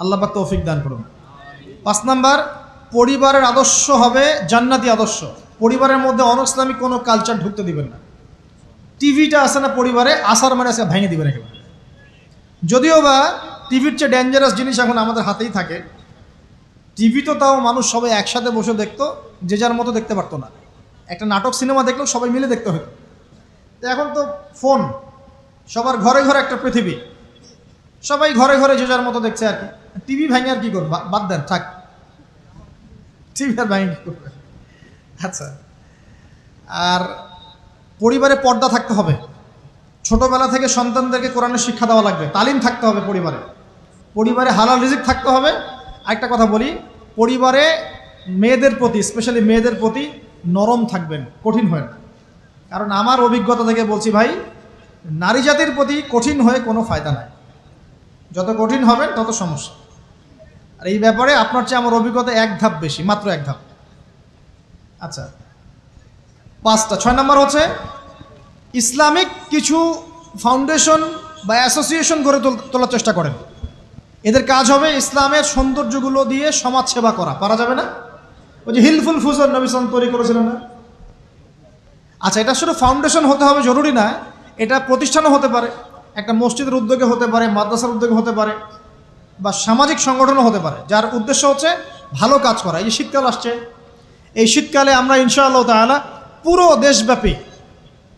আল্লাহ পাক তৌফিক দান করুন। 5 নাম্বার, পরিবারের আদর্শ হবে জান্নাতি আদর্শ। পরিবারের মধ্যে অনইসলামিক কোনো কালচার ঢুকতে দিবেন না। টিভিটা আছে না পরিবারে, আসার মানে আছে ভেঙে দিবেন একেবারে। যদিও বা টিভির চেয়ে ডেঞ্জারাস জিনিস এখন আমাদের হাতেই থাকে। টিভি তো তাও মানুষ সবাই একসাথে বসে দেখতো, যে যার মতো দেখতে পারতো না। একটা নাটক সিনেমা দেখলেও সবাই মিলে দেখতে হতো। তো এখন তো ফোন, সবার ঘরে ঘরে একটা পৃথিবী, সবাই ঘরে ঘরে যে যার মতো দেখছে আর কি। টিভি ভেঙে আর কি করবে? বাদ দেন, থাক, টিভি আর ভেঙে কি করবে? আচ্ছা, আর পরিবারে পর্দা থাকতে হবে। ছোটবেলা থেকে সন্তানদেরকে কোরআনের শিক্ষা দেওয়া লাগবে, তালিম থাকতে হবে পরিবারে। পরিবারে হালাল রিজিক থাকতে হবে। আরেকটা কথা বলি, পরিবারে মেয়েদের প্রতি, স্পেশালি মেয়েদের প্রতি নরম থাকবেন, কঠিন হয় না। কারণ আমার অভিজ্ঞতা থেকে বলছি ভাই, নারী জাতির প্রতি কঠিন হয়ে কোনো ফায়দা নাই। যত কঠিন হবেন তত সমস্যা। আর এই ব্যাপারে আপনার চেয়ে আমার অভিজ্ঞতা 1 ধাপ বেশি, মাত্র 1 ধাপ। আচ্ছা, 5টা। 6 নাম্বার হচ্ছে ইসলামিক কিছু ফাউন্ডেশন বা অ্যাসোসিয়েশন গড়ে তোলার চেষ্টা করেন। এদের কাজ হবে ইসলামের সৌন্দর্যগুলো দিয়ে সমাজ সেবা করা। পারা যাবে না? ওই যে হিলফুল ফুজর নবী সাল্লাল্লাহু তৈরি করেছিলেন না? আচ্ছা, এটা শুধু ফাউন্ডেশন হতে হবে জরুরি না, এটা প্রতিষ্ঠানও হতে পারে, একটা মসজিদের উদ্যোগে হতে পারে, মাদ্রাসার উদ্যোগে হতে পারে, বা সামাজিক সংগঠনও হতে পারে, যার উদ্দেশ্য হচ্ছে ভালো কাজ করা। এই যে শীতকাল আসছে, এই শীতকালে আমরা ইনশাআল্লাহ তাআলা পুরো দেশব্যাপী,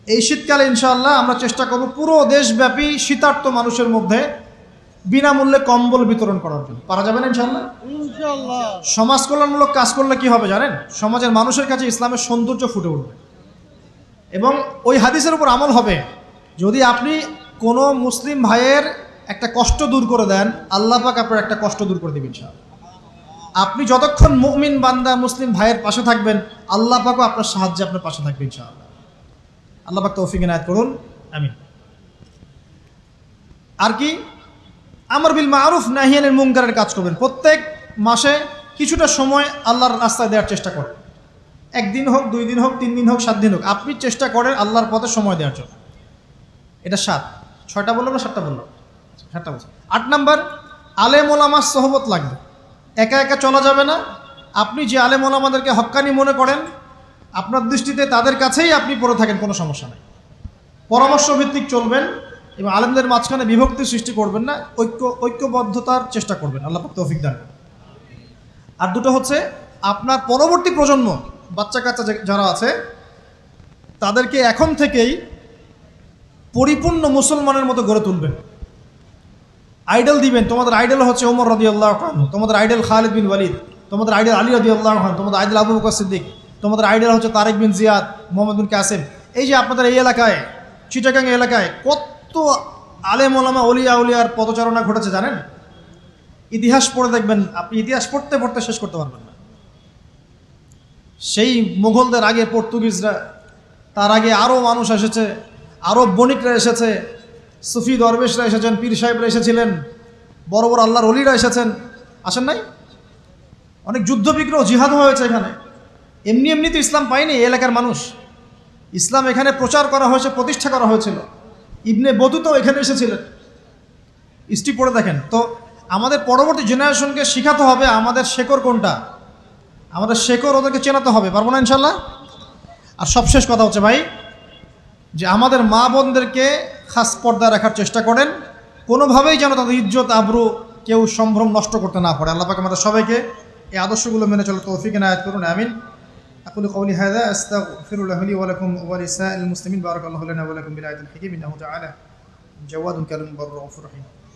এই শীতকালে ইনশাআল্লাহ আমরা চেষ্টা করব পুরো দেশব্যাপী শীতার্ত মানুষের মধ্যে বিনামূল্যে কম্বল বিতরণ করার জন্য। পারা যাবে না ইনশাআল্লাহ? ইনশাআল্লাহ। সমাজ কল্যাণমূলক কাজ করলে কি হবে জানেন? সমাজের মানুষের কাছে ইসলামের সৌন্দর্য ফুটে উঠবে এবং ওই হাদিসের উপর আমল হবে। যদি আপনি কোনো মুসলিম ভাইয়ের একটা কষ্ট দূর করে দেন, আল্লাহ পাক আপনার একটা কষ্ট দূর করে দেবেন ইনশাআল্লাহ। আপনি যতক্ষণ মুমিন বান্দা মুসলিম ভাইয়ের পাশে থাকবেন, আল্লাহ পাকও আপনার সাহায্যে আপনার পাশে থাকবে ইনশাআল্লাহ। আল্লাহ পাক তৌফিক ইনায়াত করুন, আমিন। আর কি? আমর বিল মারুফ নাহি আনিল মুনকারের কাজ করবেন। প্রত্যেক মাসে কিছুটা সময় আল্লাহর রাস্তায় দেওয়ার চেষ্টা করেন। 1 দিন হোক, 2 দিন হোক, 3 দিন হোক, 7 দিন হোক, আপনি চেষ্টা করেন আল্লাহর পথে সময় দেওয়ার জন্য। এটা 7। 6টা বললাম না 7টা বললাম? 7টা বলছি। 8 নাম্বার, আলেম ওলামার সোহবত লাগবে। একা একা চলা যাবে না। আপনি যে আলেম ওলামাদেরকে হক্কানি মনে করেন, আপনার দৃষ্টিতে তাদের কাছেই আপনি পড়ে থাকেন, কোনো সমস্যা নেই। পরামর্শ ভিত্তিক চলবেন এবং আলেমদের মাঝখানে বিভক্তি সৃষ্টি করবেন না, ঐক্যবদ্ধতার চেষ্টা করবেন। আল্লাহ পাক তৌফিক দান। আর 2টো হচ্ছে আপনার পরবর্তী প্রজন্ম, বাচ্চা কাচ্চা যারা আছে, তাদেরকে এখন থেকেই পরিপূর্ণ মুসলমানের মতো গড়ে তুলবেন। আইডল দিবেন। তোমাদের আইডল হচ্ছে ওমর রাদিয়াল্লাহু আনহু, তোমাদের আইডল খালিদ বিন ওয়ালিদ, তোমাদের আইডল আলী রাদিয়াল্লাহু আনহু, তোমাদের আইডল আবু বকর সিদ্দিক, তোমাদের আইডল হচ্ছে তারেক বিন জিয়াদ, মোহাম্মদ বিন কাসেম। এই যে আপনাদের এই এলাকায়, চিটাগাং এলাকায় কত আলেম ওলামা অলিয়া উলিয়ার পদচারণা ঘটেছে জানেন? ইতিহাস পড়ে দেখবেন, আপনি ইতিহাস পড়তে পড়তে শেষ করতে পারবেন না। সেই মুঘলদের আগে পর্তুগিজরা, তার আগে আরও মানুষ এসেছে, আরব বণিকরা এসেছে, সুফি দরবেশরা এসেছেন, পীর সাহেবরা এসেছিলেন, বড় বড় আল্লাহর অলিরা এসেছেন, আসেন নাই? অনেক যুদ্ধ বিগ্রহ জিহাদ হয়েছে এখানে। এমনি এমনি তো ইসলাম পায়নি এই এলাকার মানুষ। ইসলাম এখানে প্রচার করা হয়েছে, প্রতিষ্ঠা করা হয়েছিল। ইবনে বতুতাও এখানে এসেছিলেন। হিস্ট্রি পড়ে দেখেন। তো আমাদের পরবর্তী জেনারেশনকে শেখাতে হবে আমাদের শেকড় কোনটা, আমাদের শেকড় ওদেরকে চেনাতে হবে। পারবো না ইনশাল্লাহ? আর সবশেষ কথা হচ্ছে ভাই, যে আমাদের মা বোনদেরকে খাস পর্দায় রাখার চেষ্টা করেন, কোনোভাবেই যেন তাদের ইজ্জত আবরু কেউ সম্ভ্রম নষ্ট করতে না পারে। আল্লাহ পাক আমাদের সবাইকে এই আদর্শগুলো মেনে চলে তৌফিক ইনায়াত করুন, আমিন। أقول قولي هذا أستغفر الله لي ولكم ولسائر المسلمين بارك الله لنا ولكم بالآية الحكيم إنه تعالى جواد كريم بر رؤوف رحيم.